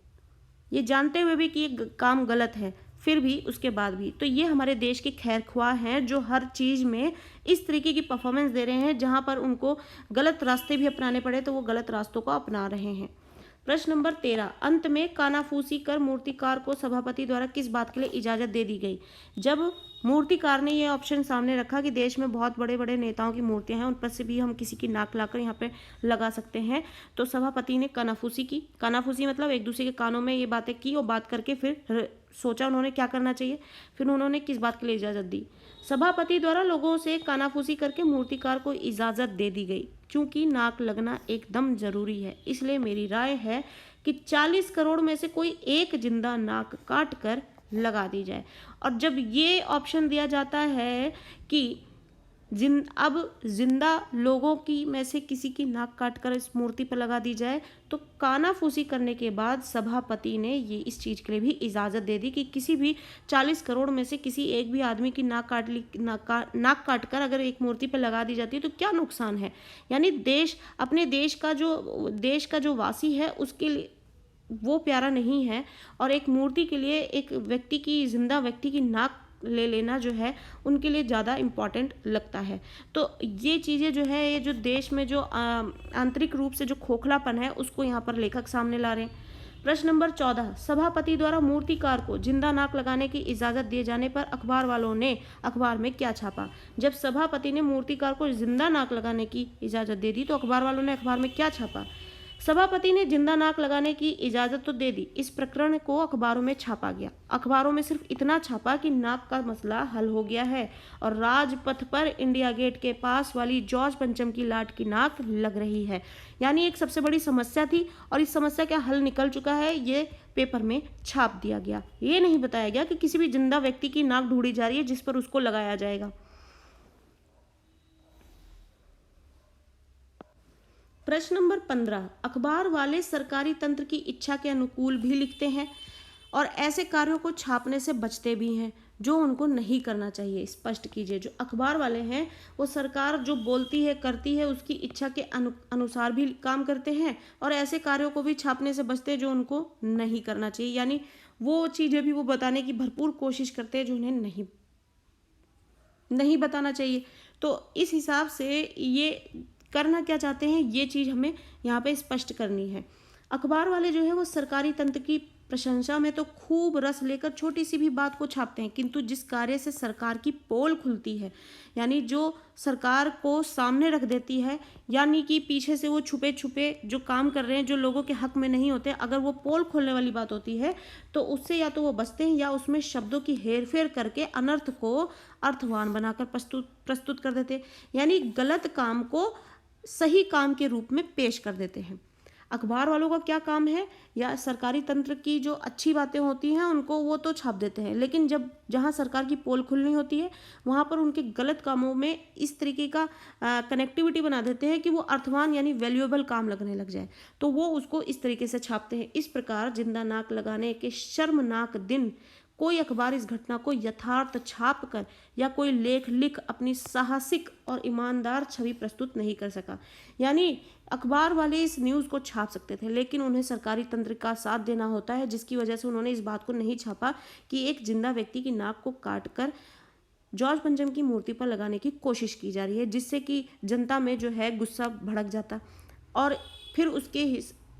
S1: ये जानते हुए भी कि ये काम गलत है, फिर भी उसके बाद भी। तो ये हमारे देश के खैरख्वाह हैं जो हर चीज़ में इस तरीके की परफॉर्मेंस दे रहे हैं, जहाँ पर उनको गलत रास्ते भी अपनाने पड़े तो वो गलत रास्तों को अपना रहे हैं। प्रश्न नंबर 13, अंत में कानाफूसी कर मूर्तिकार को सभापति द्वारा किस बात के लिए इजाज़त दे दी गई। जब मूर्तिकार ने ये ऑप्शन सामने रखा कि देश में बहुत बड़े बड़े नेताओं की मूर्तियां हैं, उन पर से भी हम किसी की नाक लाकर यहाँ पे लगा सकते हैं, तो सभापति ने कानाफूसी की। कानाफूसी मतलब एक दूसरे के कानों में ये बातें की और बात करके फिर सोचा उन्होंने क्या करना चाहिए, फिर उन्होंने किस बात के लिए इजाज़त दी। सभापति द्वारा लोगों से कानाफूसी करके मूर्तिकार को इजाज़त दे दी गई, क्योंकि नाक लगना एकदम ज़रूरी है, इसलिए मेरी राय है कि 40 करोड़ में से कोई एक जिंदा नाक काट कर लगा दी जाए। और जब ये ऑप्शन दिया जाता है कि अब जिंदा लोगों की में से किसी की नाक काट कर इस मूर्ति पर लगा दी जाए, तो कानाफूसी करने के बाद सभापति ने ये इस चीज़ के लिए भी इजाज़त दे दी कि किसी भी 40 करोड़ में से किसी एक भी आदमी की नाक काट कर अगर एक मूर्ति पर लगा दी जाती है तो क्या नुकसान है। यानी अपने देश का जो वासी है उसके लिए वो प्यारा नहीं है, और एक मूर्ति के लिए एक जिंदा व्यक्ति की नाक ले लेना जो है उनके लिए ज़्यादा इम्पॉर्टेंट लगता है। तो ये चीज़ें जो है, ये जो देश में जो आंतरिक रूप से जो खोखलापन है उसको यहाँ पर लेखक सामने ला रहे हैं। प्रश्न नंबर 14, सभापति द्वारा मूर्तिकार को जिंदा नाक लगाने की इजाज़त दिए जाने पर अखबार वालों ने अखबार में क्या छापा। जब सभापति ने मूर्तिकार को जिंदा नाक लगाने की इजाज़त दे दी तो अखबार वालों ने अखबार में क्या छापा। सभापति ने जिंदा नाक लगाने की इजाजत तो दे दी, इस प्रकरण को अखबारों में छापा गया। अखबारों में सिर्फ इतना छापा कि नाक का मसला हल हो गया है और राजपथ पर इंडिया गेट के पास वाली जॉर्ज पंचम की लाट की नाक लग रही है। यानी एक सबसे बड़ी समस्या थी और इस समस्या का हल निकल चुका है, ये पेपर में छाप दिया गया। ये नहीं बताया गया कि किसी भी जिंदा व्यक्ति की नाक ढूंढी जा रही है जिस पर उसको लगाया जाएगा। प्रश्न नंबर 15, अखबार वाले सरकारी तंत्र की इच्छा के अनुकूल भी लिखते हैं और ऐसे कार्यों को छापने से बचते भी हैं जो उनको नहीं करना चाहिए। स्पष्ट कीजिए, जो अखबार वाले हैं वो सरकार जो बोलती है करती है उसकी इच्छा के अनुसार भी काम करते हैं और ऐसे कार्यों को भी छापने से बचते हैं जो उनको नहीं करना चाहिए। यानी वो चीज़ें भी वो बताने की भरपूर कोशिश करते हैं जो उन्हें नहीं बताना चाहिए। तो इस हिसाब से ये करना क्या चाहते हैं, ये चीज़ हमें यहाँ पे स्पष्ट करनी है। अखबार वाले जो है वो सरकारी तंत्र की प्रशंसा में तो खूब रस लेकर छोटी सी भी बात को छापते हैं, किंतु जिस कार्य से सरकार की पोल खुलती है, यानी जो सरकार को सामने रख देती है, यानी कि पीछे से वो छुपे छुपे जो काम कर रहे हैं जो लोगों के हक में नहीं होते, अगर वो पोल खोलने वाली बात होती है तो उससे या तो वो बचते हैं या उसमें शब्दों की हेरफेर करके अनर्थ को अर्थवान बनाकर प्रस्तुत कर देते हैं, यानी गलत काम को सही काम के रूप में पेश कर देते हैं। अखबार वालों का क्या काम है, या सरकारी तंत्र की जो अच्छी बातें होती हैं उनको वो तो छाप देते हैं, लेकिन जहाँ सरकार की पोल खुलनी होती है वहाँ पर उनके गलत कामों में इस तरीके का कनेक्टिविटी बना देते हैं कि वो अर्थवान यानी वैल्यूएबल काम लगने लग जाए, तो वो उसको इस तरीके से छापते हैं। इस प्रकार जिंदा नाक लगाने के शर्मनाक दिन कोई अखबार इस घटना को यथार्थ छाप कर या कोई लेख लिख अपनी साहसिक और ईमानदार छवि प्रस्तुत नहीं कर सका। यानी अखबार वाले इस न्यूज़ को छाप सकते थे, लेकिन उन्हें सरकारी तंत्र का साथ देना होता है, जिसकी वजह से उन्होंने इस बात को नहीं छापा कि एक जिंदा व्यक्ति की नाक को काट कर जॉर्ज पंचम की मूर्ति पर लगाने की कोशिश की जा रही है, जिससे कि जनता में जो है गुस्सा भड़क जाता और फिर उसके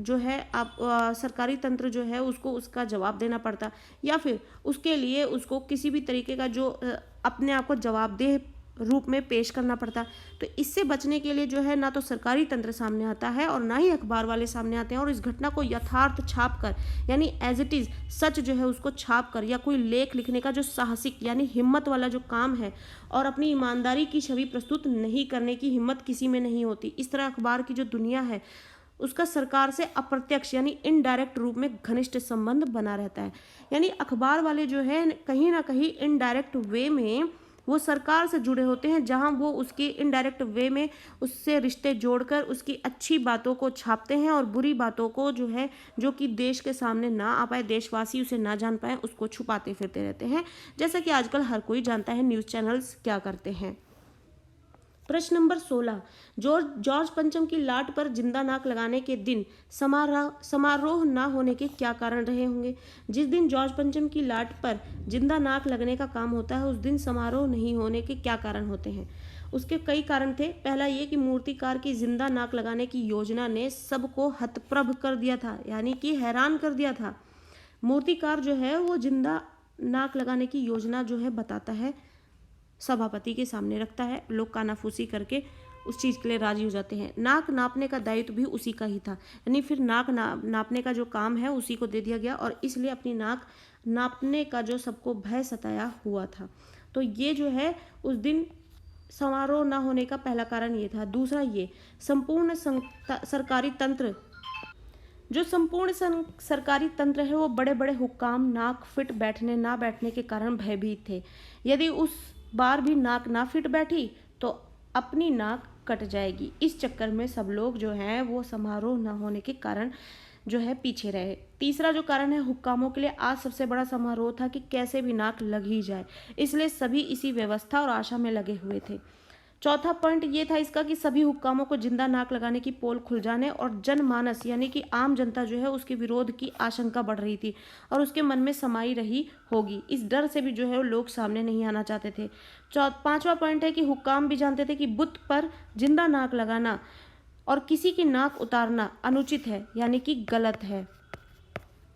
S1: जो है आप सरकारी तंत्र जो है उसको उसका जवाब देना पड़ता, या फिर उसके लिए उसको किसी भी तरीके का जो अपने आप को जवाबदेह रूप में पेश करना पड़ता। तो इससे बचने के लिए जो है ना तो सरकारी तंत्र सामने आता है और ना ही अखबार वाले सामने आते हैं और इस घटना को यथार्थ छाप कर यानी एज इट इज़ सच जो है उसको छाप कर या कोई लेख लिखने का जो साहसिक यानी हिम्मत वाला जो काम है और अपनी ईमानदारी की छवि प्रस्तुत नहीं करने की हिम्मत किसी में नहीं होती। इस तरह अखबार की जो दुनिया है उसका सरकार से अप्रत्यक्ष यानी इनडायरेक्ट रूप में घनिष्ठ संबंध बना रहता है। यानी अखबार वाले जो है कहीं ना कहीं इनडायरेक्ट वे में वो सरकार से जुड़े होते हैं, जहां वो उसके इनडायरेक्ट वे में उससे रिश्ते जोड़कर उसकी अच्छी बातों को छापते हैं और बुरी बातों को जो है जो कि देश के सामने ना आ पाए, देशवासी उसे ना जान पाए, उसको छुपाते फिरते रहते हैं, जैसा कि आजकल हर कोई जानता है न्यूज़ चैनल्स क्या करते हैं। प्रश्न नंबर 16, जॉर्ज पंचम की लाट पर जिंदा नाक लगाने के दिन समारोह न होने के क्या कारण रहे होंगे। जिस दिन जॉर्ज पंचम की लाट पर जिंदा नाक लगने का काम होता है उस दिन समारोह नहीं होने के क्या कारण होते हैं। उसके कई कारण थे। पहला ये कि मूर्तिकार की जिंदा नाक लगाने की योजना ने सबको हतप्रभ कर दिया था, यानी कि हैरान कर दिया था। मूर्तिकार जो है वो जिंदा नाक लगाने की योजना जो है बताता है, सभापति के सामने रखता है, लोग कानाफूसी करके उस चीज़ के लिए राजी हो जाते हैं। नाक नापने का दायित्व भी उसी का ही था, यानी फिर नाक नापने का जो काम है उसी को दे दिया गया और इसलिए अपनी नाक नापने का जो सबको भय सताया हुआ था। तो ये जो है उस दिन समारोह ना होने का पहला कारण ये था। दूसरा ये संपूर्ण सरकारी तंत्र जो संपूर्ण सरकारी तंत्र है वो बड़े बड़े हुक्काम नाक फिट बैठने ना बैठने के कारण भयभीत थे। यदि उस बार भी नाक ना फिट बैठी तो अपनी नाक कट जाएगी। इस चक्कर में सब लोग जो हैं वो समारोह ना होने के कारण जो है पीछे रहे। तीसरा जो कारण है, हुक्कामों के लिए आज सबसे बड़ा समारोह था कि कैसे भी नाक लग ही जाए, इसलिए सभी इसी व्यवस्था और आशा में लगे हुए थे। चौथा पॉइंट ये था इसका कि सभी हुक्कामों को जिंदा नाक लगाने की पोल खुल जाने और जनमानस यानी कि आम जनता जो है उसके विरोध की आशंका बढ़ रही थी और उसके मन में समाई रही होगी। इस डर से भी जो है वो लोग सामने नहीं आना चाहते थे। पांचवा पॉइंट है कि हुक्काम भी जानते थे कि बुत पर जिंदा नाक लगाना और किसी की नाक उतारना अनुचित है, यानी कि गलत है।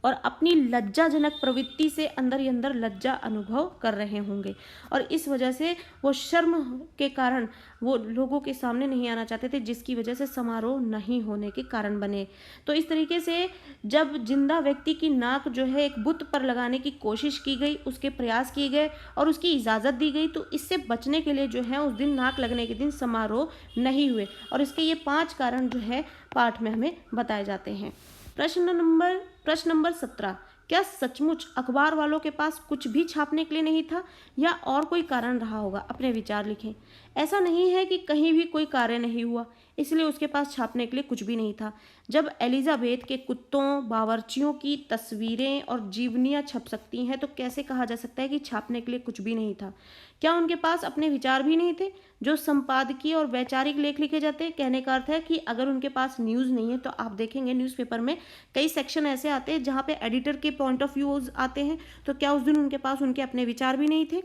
S1: और अपनी लज्जाजनक प्रवृत्ति से अंदर ही अंदर लज्जा अनुभव कर रहे होंगे, और इस वजह से वो शर्म के कारण वो लोगों के सामने नहीं आना चाहते थे, जिसकी वजह से समारोह नहीं होने के कारण बने। तो इस तरीके से जब जिंदा व्यक्ति की नाक जो है एक बुत पर लगाने की कोशिश की गई, उसके प्रयास किए गए और उसकी इजाज़त दी गई, तो इससे बचने के लिए जो है उस दिन नाक लगने के दिन समारोह नहीं हुए, और इसके ये 5 कारण जो है पाठ में हमें बताए जाते हैं। प्रश्न नंबर 17, क्या सचमुच अखबार वालों के पास कुछ भी छापने के लिए नहीं था या और कोई कारण रहा होगा? अपने विचार लिखें। ऐसा नहीं है कि कहीं भी कोई कार्य नहीं हुआ इसलिए उसके पास छापने के लिए कुछ भी नहीं था। जब एलिजाबेथ के कुत्तों, बावर्चियों की तस्वीरें और जीवनियाँ छप सकती हैं तो कैसे कहा जा सकता है कि छापने के लिए कुछ भी नहीं था? क्या उनके पास अपने विचार भी नहीं थे? जो संपादकीय और वैचारिक लेख लिखे जाते हैं, कहने का अर्थ है कि अगर उनके पास न्यूज़ नहीं है, तो आप देखेंगे न्यूज़पेपर में कई सेक्शन ऐसे आते हैं जहाँ पे एडिटर के पॉइंट ऑफ व्यूज आते हैं, तो क्या उस दिन उनके पास उनके अपने विचार भी नहीं थे?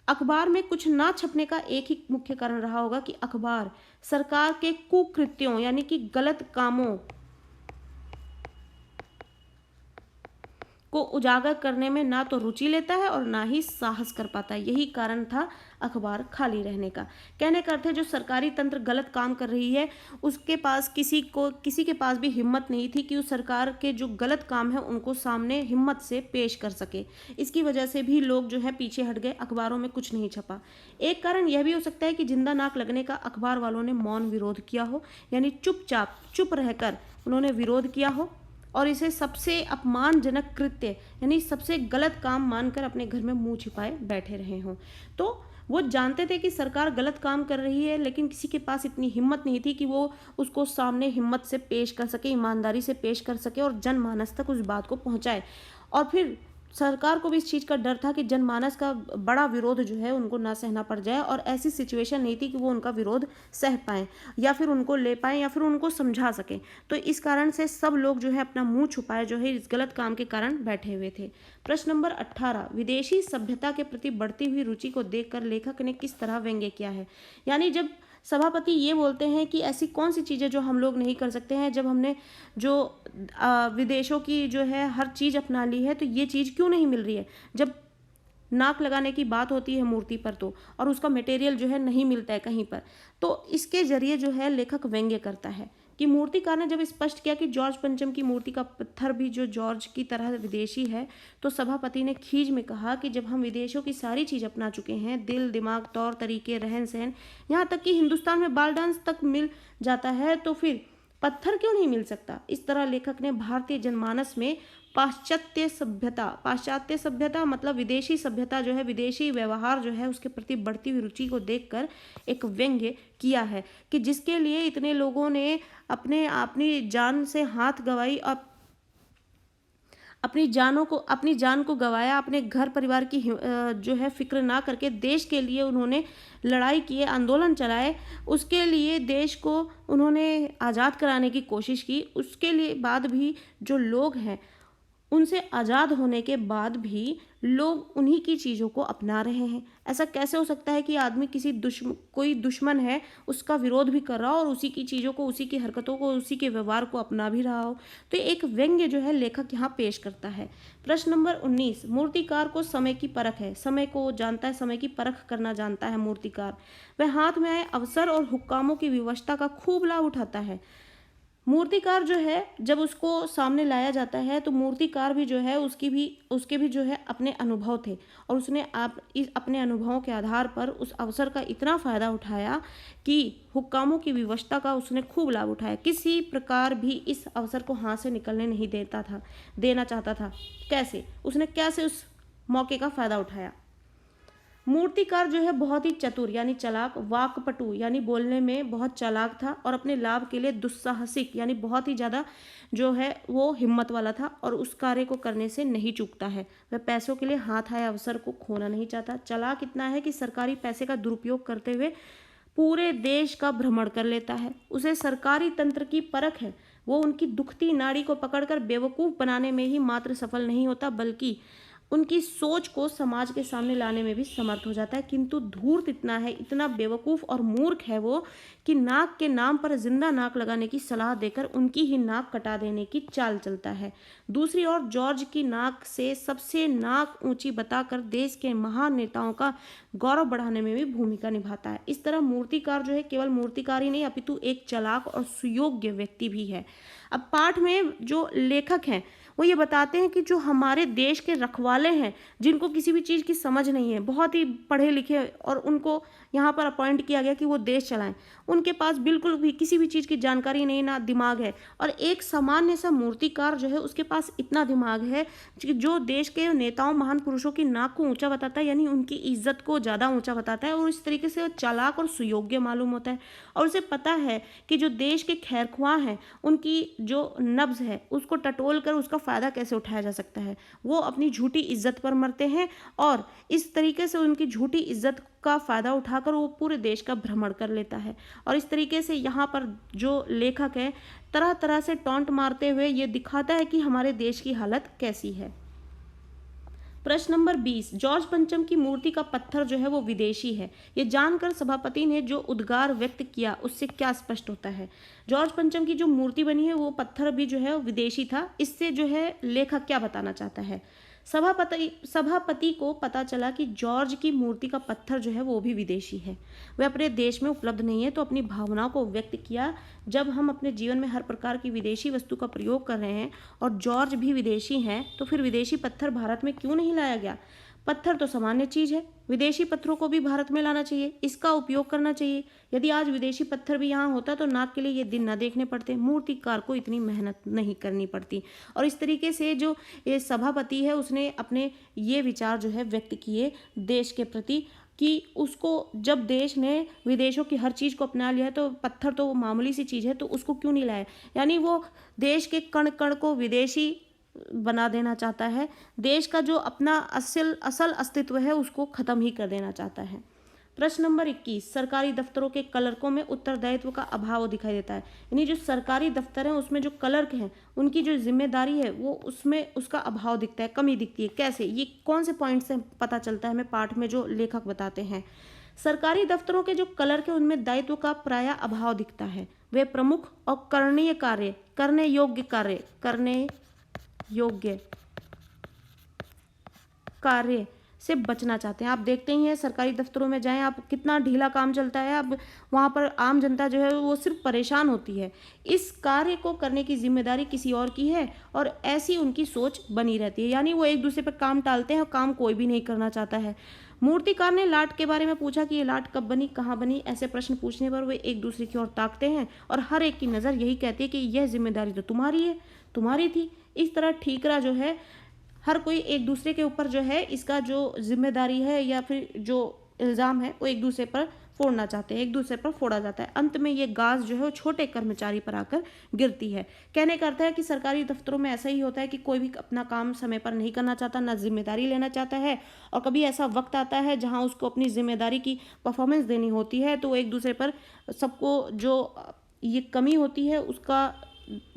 S1: अखबार में कुछ ना छपने का एक ही मुख्य कारण रहा होगा कि अखबार सरकार के कुकृत्यों यानी कि गलत कामों को उजागर करने में ना तो रुचि लेता है और ना ही साहस कर पाता है। यही कारण था अखबार खाली रहने का। कहने का अर्थ है जो सरकारी तंत्र गलत काम कर रही है, उसके पास किसी के पास भी हिम्मत नहीं थी कि उस सरकार के जो गलत काम है उनको सामने हिम्मत से पेश कर सके। इसकी वजह से भी लोग जो है पीछे हट गए, अखबारों में कुछ नहीं छपा। एक कारण यह भी हो सकता है कि जिंदा नाक लगने का अखबार वालों ने मौन विरोध किया हो, यानी चुपचाप चुप रहकर उन्होंने विरोध किया हो और इसे सबसे अपमानजनक कृत्य यानी सबसे गलत काम मानकर अपने घर में मुंह छिपाए बैठे रहे हों। तो वो जानते थे कि सरकार गलत काम कर रही है, लेकिन किसी के पास इतनी हिम्मत नहीं थी कि वो उसको सामने हिम्मत से पेश कर सके, ईमानदारी से पेश कर सके और जनमानस तक उस बात को पहुंचाए। और फिर सरकार को भी इस चीज़ का डर था कि जनमानस का बड़ा विरोध जो है उनको ना सहना पड़ जाए, और ऐसी सिचुएशन नहीं थी कि वो उनका विरोध सह पाएँ या फिर उनको ले पाएँ या फिर उनको समझा सकें। तो इस कारण से सब लोग जो है अपना मुंह छुपाए जो है इस गलत काम के कारण बैठे हुए थे। प्रश्न नंबर 18, विदेशी सभ्यता के प्रति बढ़ती हुई रुचि को देखकर लेखक ने किस तरह व्यंग्य किया है? यानी जब सभापति ये बोलते हैं कि ऐसी कौन सी चीज़ें जो हम लोग नहीं कर सकते हैं, जब हमने जो विदेशों की जो है हर चीज़ अपना ली है, तो ये चीज़ क्यों नहीं मिल रही है? जब नाक लगाने की बात होती है मूर्ति पर तो, और उसका मटेरियल जो है नहीं मिलता है कहीं पर, तो इसके जरिए जो है लेखक व्यंग्य करता है कि मूर्तिकार ने जब स्पष्ट किया कि जॉर्ज पंचम की मूर्ति का पत्थर भी जो जॉर्ज की तरह विदेशी है, तो सभापति ने खीज में कहा कि जब हम विदेशों की सारी चीज़ अपना चुके हैं, दिल, दिमाग, तौर तरीके, रहन सहन, यहाँ तक कि हिंदुस्तान में बाल डांस तक मिल जाता है, तो फिर पत्थर क्यों नहीं मिल सकता? इस तरह लेखक ने भारतीय जनमानस में पाश्चात्य सभ्यता मतलब विदेशी सभ्यता जो है, विदेशी व्यवहार जो है, उसके प्रति बढ़ती हुई रुचि को देखकर एक व्यंग्य किया है कि जिसके लिए इतने लोगों ने अपनी जान से हाथ गंवाई और अपनी जान को गंवाया, अपने घर परिवार की जो है फिक्र ना करके देश के लिए उन्होंने लड़ाई किए, आंदोलन चलाए, उसके लिए देश को उन्होंने आज़ाद कराने की कोशिश की। उसके लिए बाद भी जो लोग हैं, उनसे आज़ाद होने के बाद भी लोग उन्हीं की चीज़ों को अपना रहे हैं। ऐसा कैसे हो सकता है कि आदमी कोई दुश्मन है उसका विरोध भी कर रहा हो और उसी की चीज़ों को, उसी की हरकतों को, उसी के व्यवहार को अपना भी रहा हो? तो एक व्यंग्य जो है लेखक यहाँ पेश करता है। प्रश्न नंबर 19, मूर्तिकार को समय की परख है। समय को जानता है, समय की परख करना जानता है मूर्तिकार। वह हाथ में आए अवसर और हुक्कामों की व्यवस्था का खूब लाभ उठाता है। मूर्तिकार जो है जब उसको सामने लाया जाता है तो मूर्तिकार भी जो है उसके भी जो है अपने अनुभव थे, और उसने इस अपने अनुभवों के आधार पर उस अवसर का इतना फ़ायदा उठाया कि हुक्कामों की विवशता का उसने खूब लाभ उठाया। किसी प्रकार भी इस अवसर को हाथ से निकलने नहीं देना चाहता था। कैसे उस मौके का फ़ायदा उठाया? मूर्तिकार जो है बहुत ही चतुर यानी चालाक, वाक्पटु यानी बोलने में बहुत चालाक था, और अपने लाभ के लिए दुस्साहसिक यानी बहुत ही ज़्यादा जो है वो हिम्मत वाला था, और उस कार्य को करने से नहीं चूकता है। वह पैसों के लिए हाथ आए अवसर को खोना नहीं चाहता। चालाक इतना है कि सरकारी पैसे का दुरुपयोग करते हुए पूरे देश का भ्रमण कर लेता है। उसे सरकारी तंत्र की परख है। वो उनकी दुखती नाड़ी को पकड़कर बेवकूफ़ बनाने में ही मात्र सफल नहीं होता, बल्कि उनकी सोच को समाज के सामने लाने में भी समर्थ हो जाता है। किंतु धूर्त इतना है, इतना बेवकूफ़ और मूर्ख है वो, कि नाक के नाम पर जिंदा नाक लगाने की सलाह देकर उनकी ही नाक कटा देने की चाल चलता है। दूसरी ओर जॉर्ज की नाक से सबसे नाक ऊंची बताकर देश के महान नेताओं का गौरव बढ़ाने में भी भूमिका निभाता है। इस तरह मूर्तिकार जो है केवल मूर्तिकार ही नहीं अपितु एक चालाक और सुयोग्य व्यक्ति भी है। अब पाठ में जो लेखक हैं वो ये बताते हैं कि जो हमारे देश के रखवाले हैं, जिनको किसी भी चीज़ की समझ नहीं है, बहुत ही पढ़े लिखे और उनको यहाँ पर अपॉइंट किया गया कि वो देश चलाएं, उनके पास बिल्कुल भी किसी भी चीज़ की जानकारी नहीं, ना दिमाग है। और एक सामान्य सा मूर्तिकार जो है उसके पास इतना दिमाग है कि जो देश के नेताओं महान पुरुषों की नाक को ऊंचा बताता है, यानी उनकी इज्जत को ज़्यादा ऊंचा बताता है, और इस तरीके से वो चालाक और सुयोग्य मालूम होता है। और उसे पता है कि जो देश के खैरख्वाह हैं उनकी जो नब्ज है उसको टटोल कर उसका फ़ायदा कैसे उठाया जा सकता है। वो अपनी झूठी इज्जत पर मरते हैं और इस तरीके से उनकी झूठी इज्जत का फ़ायदा उठाकर वो पूरे देश का भ्रमण कर लेता है। और इस तरीके से यहाँ पर जो लेखक है तरह तरह से टॉन्ट मारते हुए ये दिखाता है कि हमारे देश की हालत कैसी है। प्रश्न नंबर 20, जॉर्ज पंचम की मूर्ति का पत्थर जो है वो विदेशी है। ये जानकर सभापति ने जो उद्गार व्यक्त किया उससे क्या स्पष्ट होता है। जॉर्ज पंचम की जो मूर्ति बनी है वो पत्थर भी जो है वो विदेशी था। इससे जो है लेखक क्या बताना चाहता है। सभापति को पता चला कि जॉर्ज की मूर्ति का पत्थर जो है वो भी विदेशी है, वह अपने देश में उपलब्ध नहीं है, तो अपनी भावनाओं को व्यक्त किया। जब हम अपने जीवन में हर प्रकार की विदेशी वस्तु का प्रयोग कर रहे हैं और जॉर्ज भी विदेशी हैं, तो फिर विदेशी पत्थर भारत में क्यों नहीं लाया गया। पत्थर तो सामान्य चीज़ है, विदेशी पत्थरों को भी भारत में लाना चाहिए, इसका उपयोग करना चाहिए। यदि आज विदेशी पत्थर भी यहाँ होता तो नाक के लिए ये दिन न देखने पड़ते, मूर्तिकार को इतनी मेहनत नहीं करनी पड़ती। और इस तरीके से जो ये सभापति है उसने अपने ये विचार जो है व्यक्त किए देश के प्रति, कि उसको जब देश ने विदेशों की हर चीज़ को अपना लिया है तो पत्थर तो मामूली सी चीज़ है, तो उसको क्यों नहीं लाया। यानी वो देश के कण कण को विदेशी बना देना चाहता है, देश का जो अपना असल अस्तित्व है उसको खत्म ही कर देना चाहता है। प्रश्न नंबर 21, सरकारी दफ्तरों के क्लर्कों में उत्तरदायित्व का अभाव दिखाई देता है। यानी जो सरकारी दफ्तर हैं उसमें जो क्लर्क हैं उनकी जो जिम्मेदारी है वो उसमें उसका अभाव दिखता है, कमी दिखती है। कैसे, ये कौन से पॉइंट से पता चलता है हमें पाठ में जो लेखक बताते हैं। सरकारी दफ्तरों के जो क्लर्क हैं उनमें दायित्व का प्रायः अभाव दिखता है। वे प्रमुख और करने योग्य कार्य से बचना चाहते हैं। आप देखते ही हैं सरकारी दफ्तरों में जाएं आप, कितना ढीला काम चलता है। अब वहाँ पर आम जनता जो है वो सिर्फ परेशान होती है। इस कार्य को करने की जिम्मेदारी किसी और की है और ऐसी उनकी सोच बनी रहती है। यानी वो एक दूसरे पर काम टालते हैं और काम कोई भी नहीं करना चाहता है। मूर्तिकार ने लाट के बारे में पूछा कि ये लाट कब बनी, कहाँ बनी। ऐसे प्रश्न पूछने पर वे एक दूसरे की ओर ताकते हैं और हर एक की नज़र यही कहती है कि यह जिम्मेदारी तो तुम्हारी है, तुम्हारी थी। इस तरह ठीकरा जो है हर कोई एक दूसरे के ऊपर जो है इसका जो जिम्मेदारी है या फिर जो इल्ज़ाम है वो एक दूसरे पर फोड़ना चाहते हैं, एक दूसरे पर फोड़ा जाता है। अंत में ये गाज जो है वो छोटे कर्मचारी पर आकर गिरती है। कहने का अर्थ है कि सरकारी दफ्तरों में ऐसा ही होता है कि कोई भी अपना काम समय पर नहीं करना चाहता, ना जिम्मेदारी लेना चाहता है, और कभी ऐसा वक्त आता है जहां उसको अपनी जिम्मेदारी की परफॉर्मेंस देनी होती है तो वो एक दूसरे पर सबको जो ये कमी होती है उसका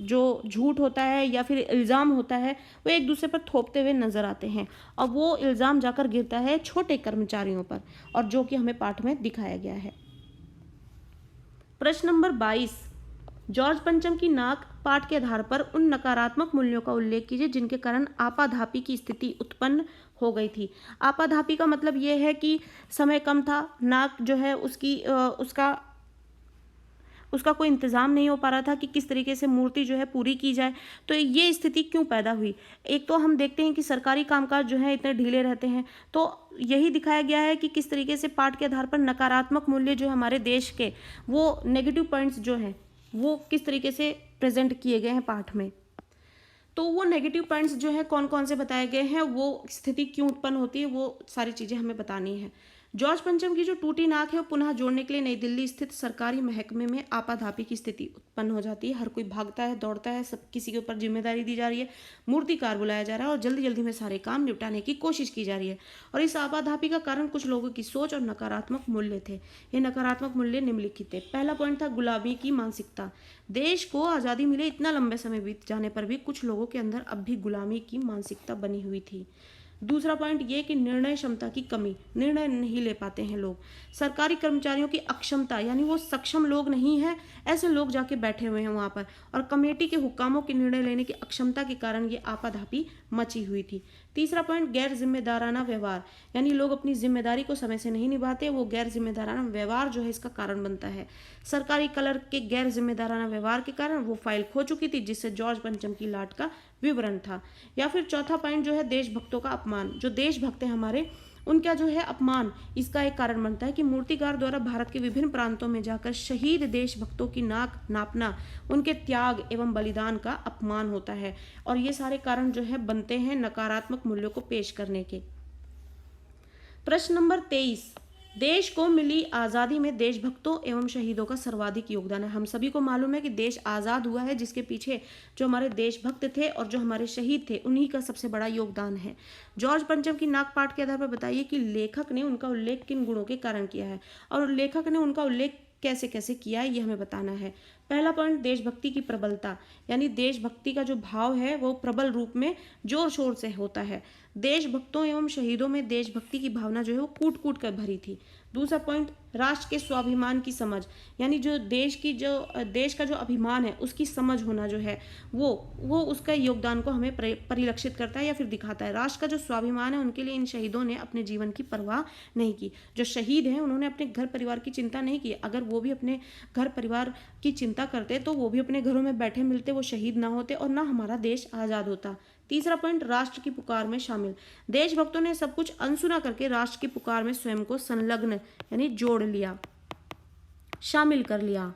S1: जो झूठ होता है या फिर इल्ज़ाम होता है वो एक दूसरे पर थोपते हुए नजर आते हैं और वो इल्ज़ाम जाकर गिरता है छोटे कर्मचारियों पर, और जो कि हमें पाठ में दिखाया गया है। प्रश्न नंबर 22, जॉर्ज पंचम की नाक पाठ के आधार पर उन नकारात्मक मूल्यों का उल्लेख कीजिए जिनके कारण आपाधापी की स्थिति उत्पन्न हो गई थी। आपाधापी का मतलब ये है कि समय कम था, नाक जो है उसका कोई इंतज़ाम नहीं हो पा रहा था कि किस तरीके से मूर्ति जो है पूरी की जाए। तो ये स्थिति क्यों पैदा हुई। एक तो हम देखते हैं कि सरकारी कामकाज जो है इतने ढीले रहते हैं, तो यही दिखाया गया है कि किस तरीके से पाठ के आधार पर नकारात्मक मूल्य जो हमारे देश के वो नेगेटिव पॉइंट्स जो हैं वो किस तरीके से प्रेजेंट किए गए हैं पाठ में। तो वो नेगेटिव पॉइंट्स जो है कौन कौन से बताए गए हैं, वो स्थिति क्यों उत्पन्न होती है, वो सारी चीज़ें हमें बतानी है। जॉर्ज पंचम की जो टूटी नाक है वो पुनः जोड़ने के लिए नई दिल्ली स्थित सरकारी महकमे में आपाधापी की स्थिति उत्पन्न हो जाती है। हर कोई भागता है, दौड़ता है, सब किसी के ऊपर जिम्मेदारी दी जा रही है, मूर्तिकार बुलाया जा रहा है और जल्दी जल्दी में सारे काम निपटाने की कोशिश की जा रही है। और इस आपाधापी का कारण कुछ लोगों की सोच और नकारात्मक मूल्य थे। ये नकारात्मक मूल्य निम्नलिखित थे। पहला पॉइंट था गुलामी की मानसिकता। देश को आज़ादी मिले इतना लंबे समय बीत जाने पर भी कुछ लोगों के अंदर अब भी गुलामी की मानसिकता बनी हुई थी। दूसरा पॉइंट ये कि निर्णय क्षमता की कमी, निर्णय नहीं ले पाते हैं लोग। सरकारी कर्मचारियों की अक्षमता, यानी वो सक्षम लोग नहीं हैं, ऐसे लोग जाके बैठे हुए हैं वहाँ पर। और कमेटी के हुक्कामों के निर्णय लेने की अक्षमता के कारण ये आपाधापी मची हुई थी। तीसरा पॉइंट गैर जिम्मेदाराना व्यवहार, यानी लोग अपनी जिम्मेदारी को समय से नहीं निभाते, वो गैर जिम्मेदाराना व्यवहार जो है इसका कारण बनता है। सरकारी क्लर्क के गैर जिम्मेदाराना व्यवहार के कारण वो फाइल खो चुकी थी, जिससे जॉर्ज पंचम की लाट का विवरण था। या फिर चौथा पॉइंट जो है देशभक्तों का अपमान, जो देशभक्त हैं हमारे, उनका जो है अपमान इसका एक कारण बनता है कि मूर्तिकार द्वारा भारत के विभिन्न प्रांतों में जाकर शहीद देशभक्तों की नाक नापना उनके त्याग एवं बलिदान का अपमान होता है। और ये सारे कारण जो है बनते हैं नकारात्मक मूल्यों को पेश करने के। प्रश्न नंबर 23, देश को मिली आज़ादी में देशभक्तों एवं शहीदों का सर्वाधिक योगदान है। हम सभी को मालूम है कि देश आज़ाद हुआ है जिसके पीछे जो हमारे देशभक्त थे और जो हमारे शहीद थे उन्हीं का सबसे बड़ा योगदान है। जॉर्ज पंचम की नाक पाठ के आधार पर बताइए कि लेखक ने उनका उल्लेख किन गुणों के कारण किया है और लेखक ने उनका उल्लेख कैसे कैसे किया है, ये हमें बताना है। पहला पॉइंट देशभक्ति की प्रबलता, यानी देशभक्ति का जो भाव है वो प्रबल रूप में जोर शोर से होता है। देशभक्तों एवं शहीदों में देशभक्ति की भावना जो है वो कूट कूट कर भरी थी। दूसरा पॉइंट राष्ट्र के स्वाभिमान की समझ, यानी जो देश का जो अभिमान है उसकी समझ होना जो है वो उसका योगदान को हमें परिलक्षित करता है या फिर दिखाता है। राष्ट्र का जो स्वाभिमान है उनके लिए इन शहीदों ने अपने जीवन की परवाह नहीं की। जो शहीद हैं उन्होंने अपने घर परिवार की चिंता नहीं की। अगर वो भी अपने घर परिवार की चिंता करते तो वो भी अपने घरों में बैठे मिलते, वो शहीद ना होते और ना हमारा देश आज़ाद होता। तीसरा पॉइंट राष्ट्र की पुकार में शामिल, देशभक्तों ने सब कुछ अनसुना करके राष्ट्र की पुकार में स्वयं को संलग्न यानी जोड़ लिया, शामिल कर लिया।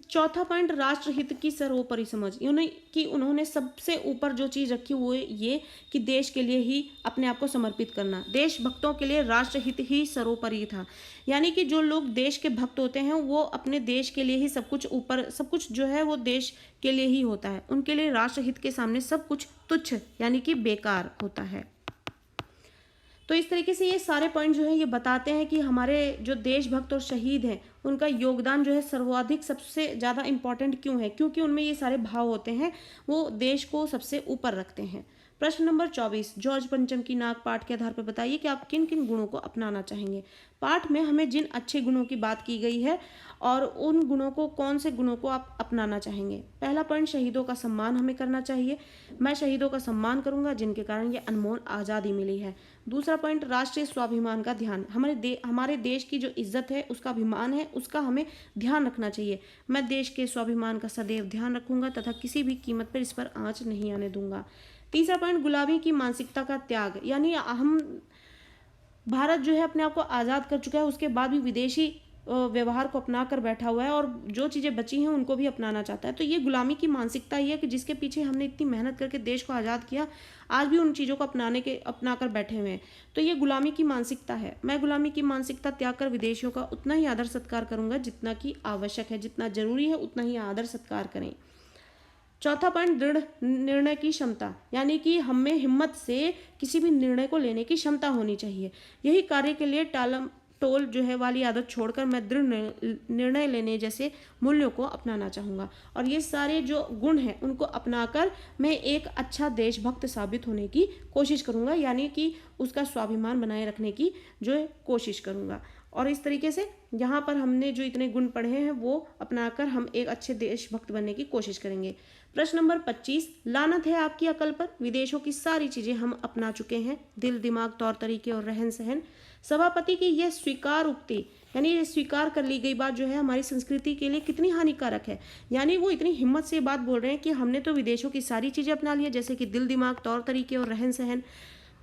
S1: चौथा पॉइंट राष्ट्रहित की सर्वोपरि समझ, यानी कि उन्होंने सबसे ऊपर जो चीज रखी वो ये कि देश के लिए ही अपने आप को समर्पित करना। देशभक्तों के लिए राष्ट्रहित ही सर्वोपरि था, यानी कि जो लोग देश के भक्त होते हैं वो अपने देश के लिए ही सब कुछ जो है वो देश के लिए ही होता है। उनके लिए राष्ट्रहित के सामने सब कुछ तुच्छ यानी कि बेकार होता है। तो इस तरीके से ये सारे पॉइंट जो है ये बताते हैं कि हमारे जो देशभक्त और शहीद हैं उनका योगदान जो है सर्वाधिक सबसे ज़्यादा इम्पॉर्टेंट क्यों है, क्योंकि उनमें ये सारे भाव होते हैं, वो देश को सबसे ऊपर रखते हैं। प्रश्न नंबर 24, जॉर्ज पंचम की नाक पाठ के आधार पर बताइए कि आप किन किन गुणों को अपनाना चाहेंगे। पाठ में हमें जिन अच्छे गुणों की बात की गई है और उन गुणों को, कौन से गुणों को आप अपनाना चाहेंगे। पहला पॉइंट शहीदों का सम्मान हमें करना चाहिए। मैं शहीदों का सम्मान करूंगा जिनके कारण ये अनमोल आज़ादी मिली है। दूसरा पॉइंट राष्ट्रीय स्वाभिमान का ध्यान, हमारे देश की जो इज्जत है, उसका अभिमान है, उसका हमें ध्यान रखना चाहिए। मैं देश के स्वाभिमान का सदैव ध्यान रखूंगा तथा किसी भी कीमत पर इस पर आंच नहीं आने दूंगा। तीसरा पॉइंट गुलामी की मानसिकता का त्याग, यानी हम भारत जो है अपने आप को आज़ाद कर चुका है, उसके बाद भी विदेशी व्यवहार को अपना कर बैठा हुआ है और जो चीज़ें बची हैं उनको भी अपनाना चाहता है। तो ये गुलामी की मानसिकता ही है कि जिसके पीछे हमने इतनी मेहनत करके देश को आज़ाद किया, आज भी उन चीज़ों को अपना कर बैठे हुए हैं। तो ये गुलामी की मानसिकता है। मैं गुलामी की मानसिकता त्याग कर विदेशियों का उतना ही आदर सत्कार करूंगा जितना कि आवश्यक है, जितना जरूरी है उतना ही आदर सत्कार करें। चौथा पॉइंट दृढ़ निर्णय की क्षमता, यानी कि हमें हिम्मत से किसी भी निर्णय को लेने की क्षमता होनी चाहिए। यही कार्य के लिए टालम टोल जो है वाली आदत छोड़कर मैं दृढ़ निर्णय लेने जैसे मूल्यों को अपनाना चाहूँगा। और ये सारे जो गुण हैं उनको अपनाकर मैं एक अच्छा देशभक्त साबित होने की कोशिश करूँगा, यानी कि उसका स्वाभिमान बनाए रखने की जो है कोशिश करूँगा। और इस तरीके से यहाँ पर हमने जो इतने गुण पढ़े हैं वो अपनाकर हम एक अच्छे देशभक्त बनने की कोशिश करेंगे। प्रश्न नंबर 25, लानत है आपकी अकल पर, विदेशों की सारी चीज़ें हम अपना चुके हैं, दिल दिमाग तौर तरीके और रहन सहन। सभापति की यह स्वीकार उक्ति, यानी ये स्वीकार कर ली गई बात जो है हमारी संस्कृति के लिए कितनी हानिकारक है। यानी वो इतनी हिम्मत से बात बोल रहे हैं कि हमने तो विदेशों की सारी चीज़ें अपना लिया, जैसे कि दिल दिमाग तौर तरीके और रहन सहन,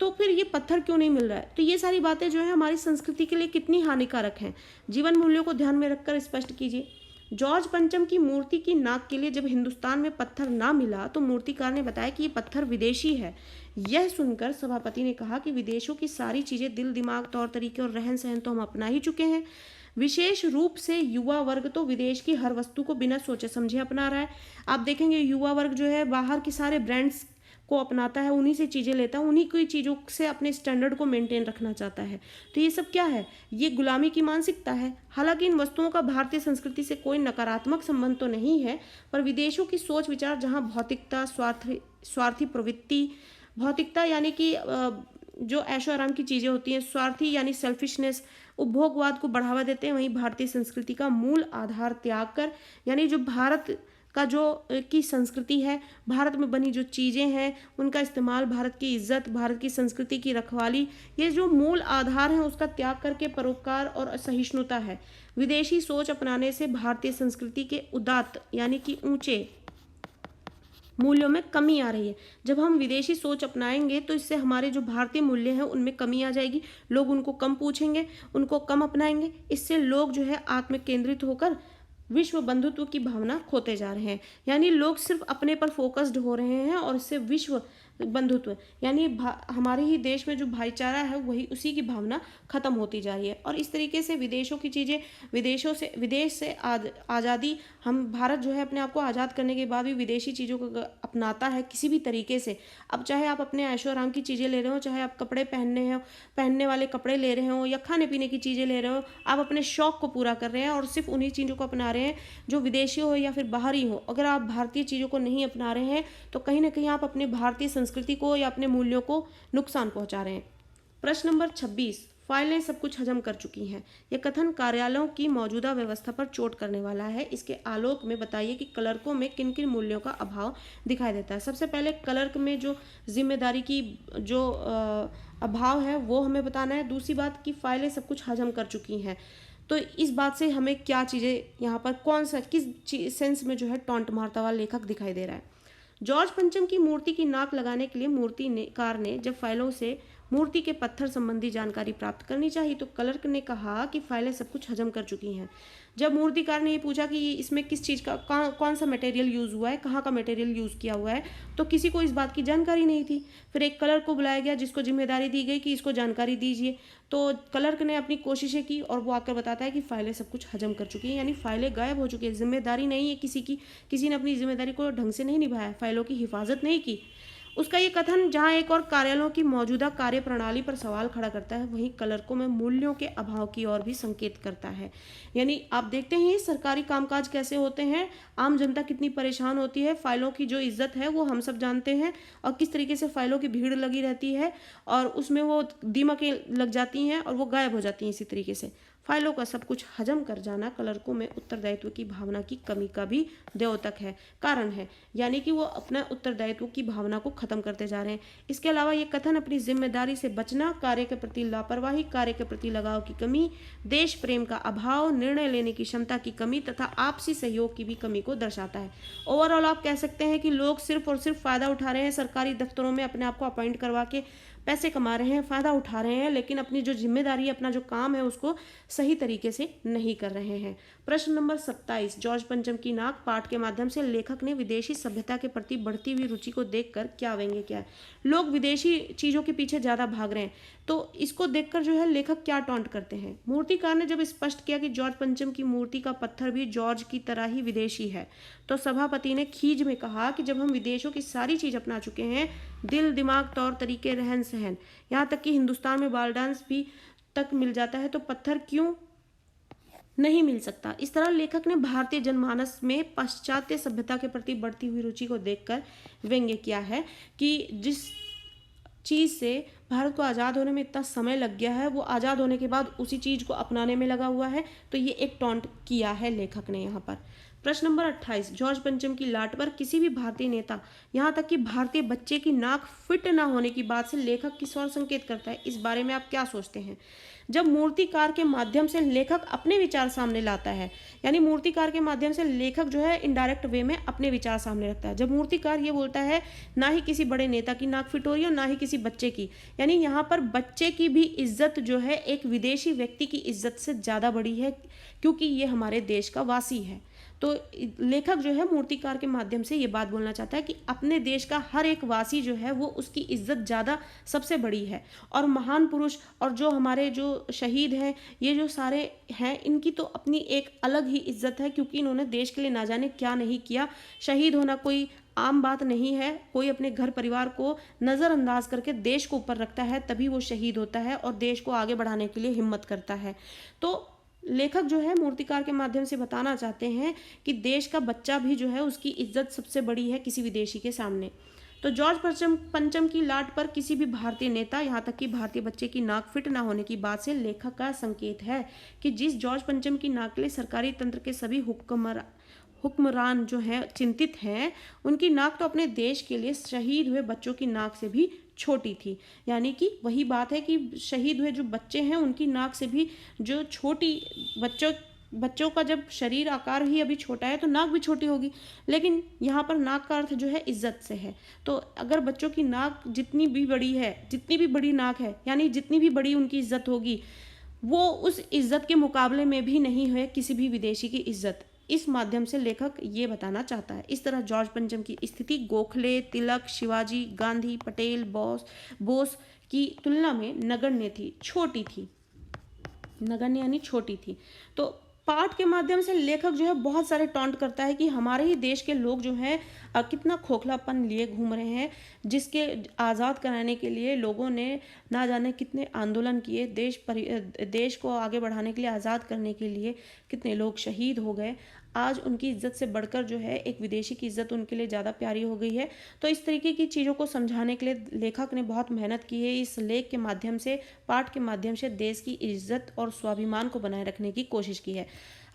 S1: तो फिर ये पत्थर क्यों नहीं मिल रहा है। तो ये सारी बातें जो है हमारी संस्कृति के लिए कितनी हानिकारक हैं, जीवन मूल्यों को ध्यान में रखकर स्पष्ट कीजिए। जॉर्ज पंचम की मूर्ति की नाक के लिए जब हिंदुस्तान में पत्थर ना मिला तो मूर्तिकार ने बताया कि ये पत्थर विदेशी है। यह सुनकर सभापति ने कहा कि विदेशों की सारी चीज़ें, दिल दिमाग तौर तरीके और रहन सहन तो हम अपना ही चुके हैं। विशेष रूप से युवा वर्ग तो विदेश की हर वस्तु को बिना सोचे समझे अपना रहा है। आप देखेंगे युवा वर्ग जो है बाहर के सारे ब्रांड्स को अपनाता है, उन्हीं से चीज़ें लेता है, उन्हीं की चीज़ों से अपने स्टैंडर्ड को मेंटेन रखना चाहता है। तो ये सब क्या है, ये गुलामी की मानसिकता है। हालांकि इन वस्तुओं का भारतीय संस्कृति से कोई नकारात्मक संबंध तो नहीं है, पर विदेशों की सोच विचार जहाँ भौतिकता, स्वार्थी प्रवृत्ति, भौतिकता यानी कि जो ऐशो आराम की चीज़ें होती हैं, स्वार्थी यानी सेल्फिशनेस, उपभोगवाद को बढ़ावा देते हैं। वहीं भारतीय संस्कृति का मूल आधार त्याग कर, यानी जो भारत का जो की संस्कृति है, भारत में बनी जो चीज़ें हैं उनका इस्तेमाल, भारत की इज्जत, भारत की संस्कृति की रखवाली, ये जो मूल आधार है उसका त्याग करके परोपकार और असहिष्णुता है। विदेशी सोच अपनाने से भारतीय संस्कृति के उदात्त यानी कि ऊंचे मूल्यों में कमी आ रही है। जब हम विदेशी सोच अपनाएंगे तो इससे हमारे जो भारतीय मूल्य हैं उनमें कमी आ जाएगी, लोग उनको कम पूछेंगे, उनको कम अपनाएंगे। इससे लोग जो है आत्म केंद्रित होकर विश्व बंधुत्व की भावना खोते जा रहे हैं, यानी लोग सिर्फ अपने पर फोकस्ड हो रहे हैं और इससे विश्व बंधुत्व यानी हमारे ही देश में जो भाईचारा है वही उसी की भावना खत्म होती जा रही है। और इस तरीके से विदेशों की चीज़ें, विदेश से आज़ादी, हम भारत जो है अपने आप को आज़ाद करने के बाद भी विदेशी चीज़ों को अपनाता है किसी भी तरीके से। अब चाहे आप अपने ऐशो आराम की चीज़ें ले रहे हो, चाहे आप कपड़े पहनने वाले कपड़े ले रहे हो या खाने पीने की चीज़ें ले रहे हो, आप अपने शौक को पूरा कर रहे हैं और सिर्फ उन्हीं चीज़ों को अपना रहे हैं जो विदेशी हो या फिर बाहरी हो। अगर आप भारतीय चीज़ों को नहीं अपना रहे हैं तो कहीं ना कहीं आप अपने भारतीय संस्कृति को या अपने मूल्यों को नुकसान पहुंचा रहे हैं। प्रश्न नंबर 26, फाइलें सब कुछ हजम कर चुकी हैं। यह कथन कार्यालयों की मौजूदा व्यवस्था पर चोट करने वाला है। इसके आलोक में बताइए कि क्लर्कों में किन किन मूल्यों का अभाव दिखाई देता है। सबसे पहले क्लर्क में जो जिम्मेदारी की जो अभाव है वो हमें बताना है। दूसरी बात कि फाइलें सब कुछ हजम कर चुकी हैं, तो इस बात से हमें क्या चीज़ें यहाँ पर किस सेंस में जो है टॉन्ट मारता हुआ लेखक दिखाई दे रहा है। जॉर्ज पंचम की मूर्ति की नाक लगाने के लिए मूर्तिकार ने जब फाइलों से मूर्ति के पत्थर संबंधी जानकारी प्राप्त करनी चाहिए तो क्लर्क ने कहा कि फाइलें सब कुछ हजम कर चुकी हैं। जब मूर्तिकार ने ये पूछा कि इसमें किस चीज़ का कौन सा मटेरियल यूज़ हुआ है, कहाँ का मटेरियल यूज़ किया हुआ है, तो किसी को इस बात की जानकारी नहीं थी। फिर एक क्लर्क को बुलाया गया जिसको जिम्मेदारी दी गई कि इसको जानकारी दीजिए। तो क्लर्क ने अपनी कोशिशें की और वो आकर बताता है कि फाइलें सब कुछ हजम कर चुकी हैं, यानी फाइलें गायब हो चुकी है। जिम्मेदारी नहीं है किसी की, किसी ने अपनी जिम्मेदारी को ढंग से नहीं निभाया, फाइलों की हिफाजत नहीं की। उसका ये कथन जहां एक और कार्यालयों की मौजूदा कार्य प्रणाली पर सवाल खड़ा करता है, वहीं क्लर्कों में मूल्यों के अभाव की ओर भी संकेत करता है। यानी आप देखते हैं सरकारी कामकाज कैसे होते हैं, आम जनता कितनी परेशान होती है, फाइलों की जो इज्जत है वो हम सब जानते हैं और किस तरीके से फाइलों की भीड़ लगी रहती है और उसमें वो दीमकें लग जाती हैं और वो गायब हो जाती हैं। इसी तरीके से फाइलों का सब कुछ हजम कर जाना क्लर्कों में उत्तरदायित्व की भावना की कमी का भी द्योतक है, कारण है, यानी कि वो अपना उत्तरदायित्व की भावना को खत्म करते जा रहे हैं। इसके अलावा ये कथन अपनी जिम्मेदारी से बचना, कार्य के प्रति लापरवाही, कार्य के प्रति लगाव की कमी, देश प्रेम का अभाव, निर्णय लेने की क्षमता की कमी तथा आपसी सहयोग की भी कमी को दर्शाता है। ओवरऑल आप कह सकते हैं कि लोग सिर्फ और सिर्फ फायदा उठा रहे हैं, सरकारी दफ्तरों में अपने आप को अपॉइंट करवा के पैसे कमा रहे हैं, फ़ायदा उठा रहे हैं, लेकिन अपनी जो जिम्मेदारी है, अपना जो काम है उसको सही तरीके से नहीं कर रहे हैं। प्रश्न नंबर 27, जॉर्ज पंचम की नाक पाठ के माध्यम से लेखक ने विदेशी सभ्यता के प्रति बढ़ती हुई रुचि को देखकर क्या व्यंग्य किया है। लोग विदेशी चीज़ों के पीछे ज़्यादा भाग रहे हैं, तो इसको देखकर जो है लेखक क्या टॉन्ट करते हैं। मूर्तिकार ने जब स्पष्ट किया कि जॉर्ज पंचम की मूर्ति का पत्थर भी जॉर्ज की तरह ही विदेशी है, तो सभापति ने खीज में कहा कि जब हम विदेशों की सारी चीज़ अपना चुके हैं, दिल, दिमाग, तौर तरीके, रहन सहन, यहाँ तक कि हिंदुस्तान में बाल डांस भी तक मिल जाता है, तो पत्थर क्यों नहीं मिल सकता। इस तरह लेखक ने भारतीय जनमानस में पाश्चात्य सभ्यता के प्रति बढ़ती हुई रुचि को देखकर व्यंग्य किया है कि जिस चीज़ से भारत को आज़ाद होने में इतना समय लग गया है, वो आज़ाद होने के बाद उसी चीज़ को अपनाने में लगा हुआ है। तो ये एक टॉन्ट किया है लेखक ने यहाँ पर। प्रश्न नंबर 28, जॉर्ज पंचम की लाट पर किसी भी भारतीय नेता, यहाँ तक कि भारतीय बच्चे की नाक फिट ना होने की बात से लेखक किस ओर संकेत करता है, इस बारे में आप क्या सोचते हैं। जब मूर्तिकार के माध्यम से लेखक अपने विचार सामने लाता है, यानी मूर्तिकार के माध्यम से लेखक जो है इनडायरेक्ट वे में अपने विचार सामने रखता है। जब मूर्तिकार ये बोलता है ना ही किसी बड़े नेता की नाक फिट हो रही है और ना ही किसी बच्चे की, यानी यहाँ पर बच्चे की भी इज्जत जो है एक विदेशी व्यक्ति की इज्जत से ज़्यादा बड़ी है, क्योंकि ये हमारे देश का वासी है। तो लेखक जो है मूर्तिकार के माध्यम से ये बात बोलना चाहता है कि अपने देश का हर एक वासी जो है वो उसकी इज्जत ज़्यादा सबसे बड़ी है। और महान पुरुष और जो हमारे जो शहीद हैं, ये जो सारे हैं, इनकी तो अपनी एक अलग ही इज्जत है, क्योंकि इन्होंने देश के लिए ना जाने क्या नहीं किया। शहीद होना कोई आम बात नहीं है, कोई अपने घर परिवार को नज़रअंदाज करके देश को ऊपर रखता है तभी वो शहीद होता है और देश को आगे बढ़ाने के लिए हिम्मत करता है। तो लेखक जो है मूर्तिकार के माध्यम से बताना चाहते हैं कि देश का बच्चा भी जो है उसकी इज्जत सबसे बड़ी है किसी विदेशी के सामने। तो जॉर्ज पंचम की लाट पर किसी भी भारतीय नेता, यहाँ तक कि भारतीय बच्चे की नाक फिट ना होने की बात से लेखक का संकेत है कि जिस जॉर्ज पंचम की नाक के लिए सरकारी तंत्र के सभी हुक्मरान जो है चिंतित हैं, उनकी नाक तो अपने देश के लिए शहीद हुए बच्चों की नाक से भी छोटी थी। यानी कि वही बात है कि शहीद हुए जो बच्चे हैं उनकी नाक से भी जो छोटी, बच्चों का जब शरीर आकार ही अभी छोटा है तो नाक भी छोटी होगी। लेकिन यहाँ पर नाक का अर्थ जो है इज्जत से है। तो अगर बच्चों की नाक जितनी भी बड़ी है, जितनी भी बड़ी नाक है, यानी जितनी भी बड़ी उनकी इज्जत होगी, वो उस इज्जत के मुकाबले में भी नहीं है किसी भी विदेशी की इज्जत। इस माध्यम से लेखक ये बताना चाहता है। इस तरह जॉर्ज पंचम की स्थिति गोखले, तिलक, शिवाजी, गांधी, पटेल, बोस की तुलना में नगण्य थी, छोटी थी। नगण्य यानी छोटी थी। तो पाठ के माध्यम से लेखक जो है बहुत सारे टॉन्ट करता है कि हमारे ही देश के लोग जो हैं कितना खोखलापन लिए घूम रहे हैं, जिसके आज़ाद कराने के लिए लोगों ने ना जाने कितने आंदोलन किए, देश को आगे बढ़ाने के लिए, आज़ाद करने के लिए कितने लोग शहीद हो गए। आज उनकी इज्जत से बढ़कर जो है एक विदेशी की इज्जत उनके लिए ज़्यादा प्यारी हो गई है। तो इस तरीके की चीज़ों को समझाने के लिए लेखक ने बहुत मेहनत की है। इस लेख के माध्यम से, पाठ के माध्यम से देश की इज्जत और स्वाभिमान को बनाए रखने की कोशिश की है।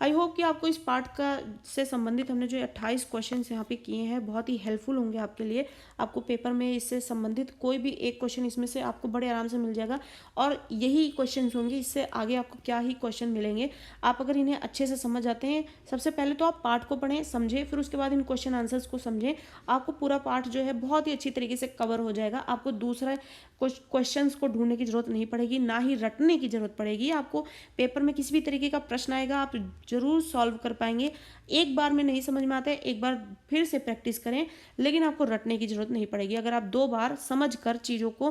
S1: आई होप कि आपको इस पार्ट का से संबंधित हमने जो 28 क्वेश्चन यहाँ पे किए हैं बहुत ही हेल्पफुल होंगे आपके लिए। आपको पेपर में इससे संबंधित कोई भी एक क्वेश्चन इसमें से आपको बड़े आराम से मिल जाएगा और यही क्वेश्चन होंगे, इससे आगे आपको क्या ही क्वेश्चन मिलेंगे। आप अगर इन्हें अच्छे से समझ जाते हैं, सबसे पहले तो आप पाठ को पढ़ें, समझें, फिर उसके बाद इन क्वेश्चन आंसर्स को समझें। आपको पूरा पाठ जो है बहुत ही अच्छी तरीके से कवर हो जाएगा। आपको दूसरा क्वेश्चंस को ढूंढने की जरूरत नहीं पड़ेगी, ना ही रटने की जरूरत पड़ेगी। आपको पेपर में किसी भी तरीके का प्रश्न आएगा, आप जरूर सॉल्व कर पाएंगे। एक बार में नहीं समझ में आता है, एक बार फिर से प्रैक्टिस करें, लेकिन आपको रटने की जरूरत नहीं पड़ेगी। अगर आप 2 बार समझ कर चीज़ों को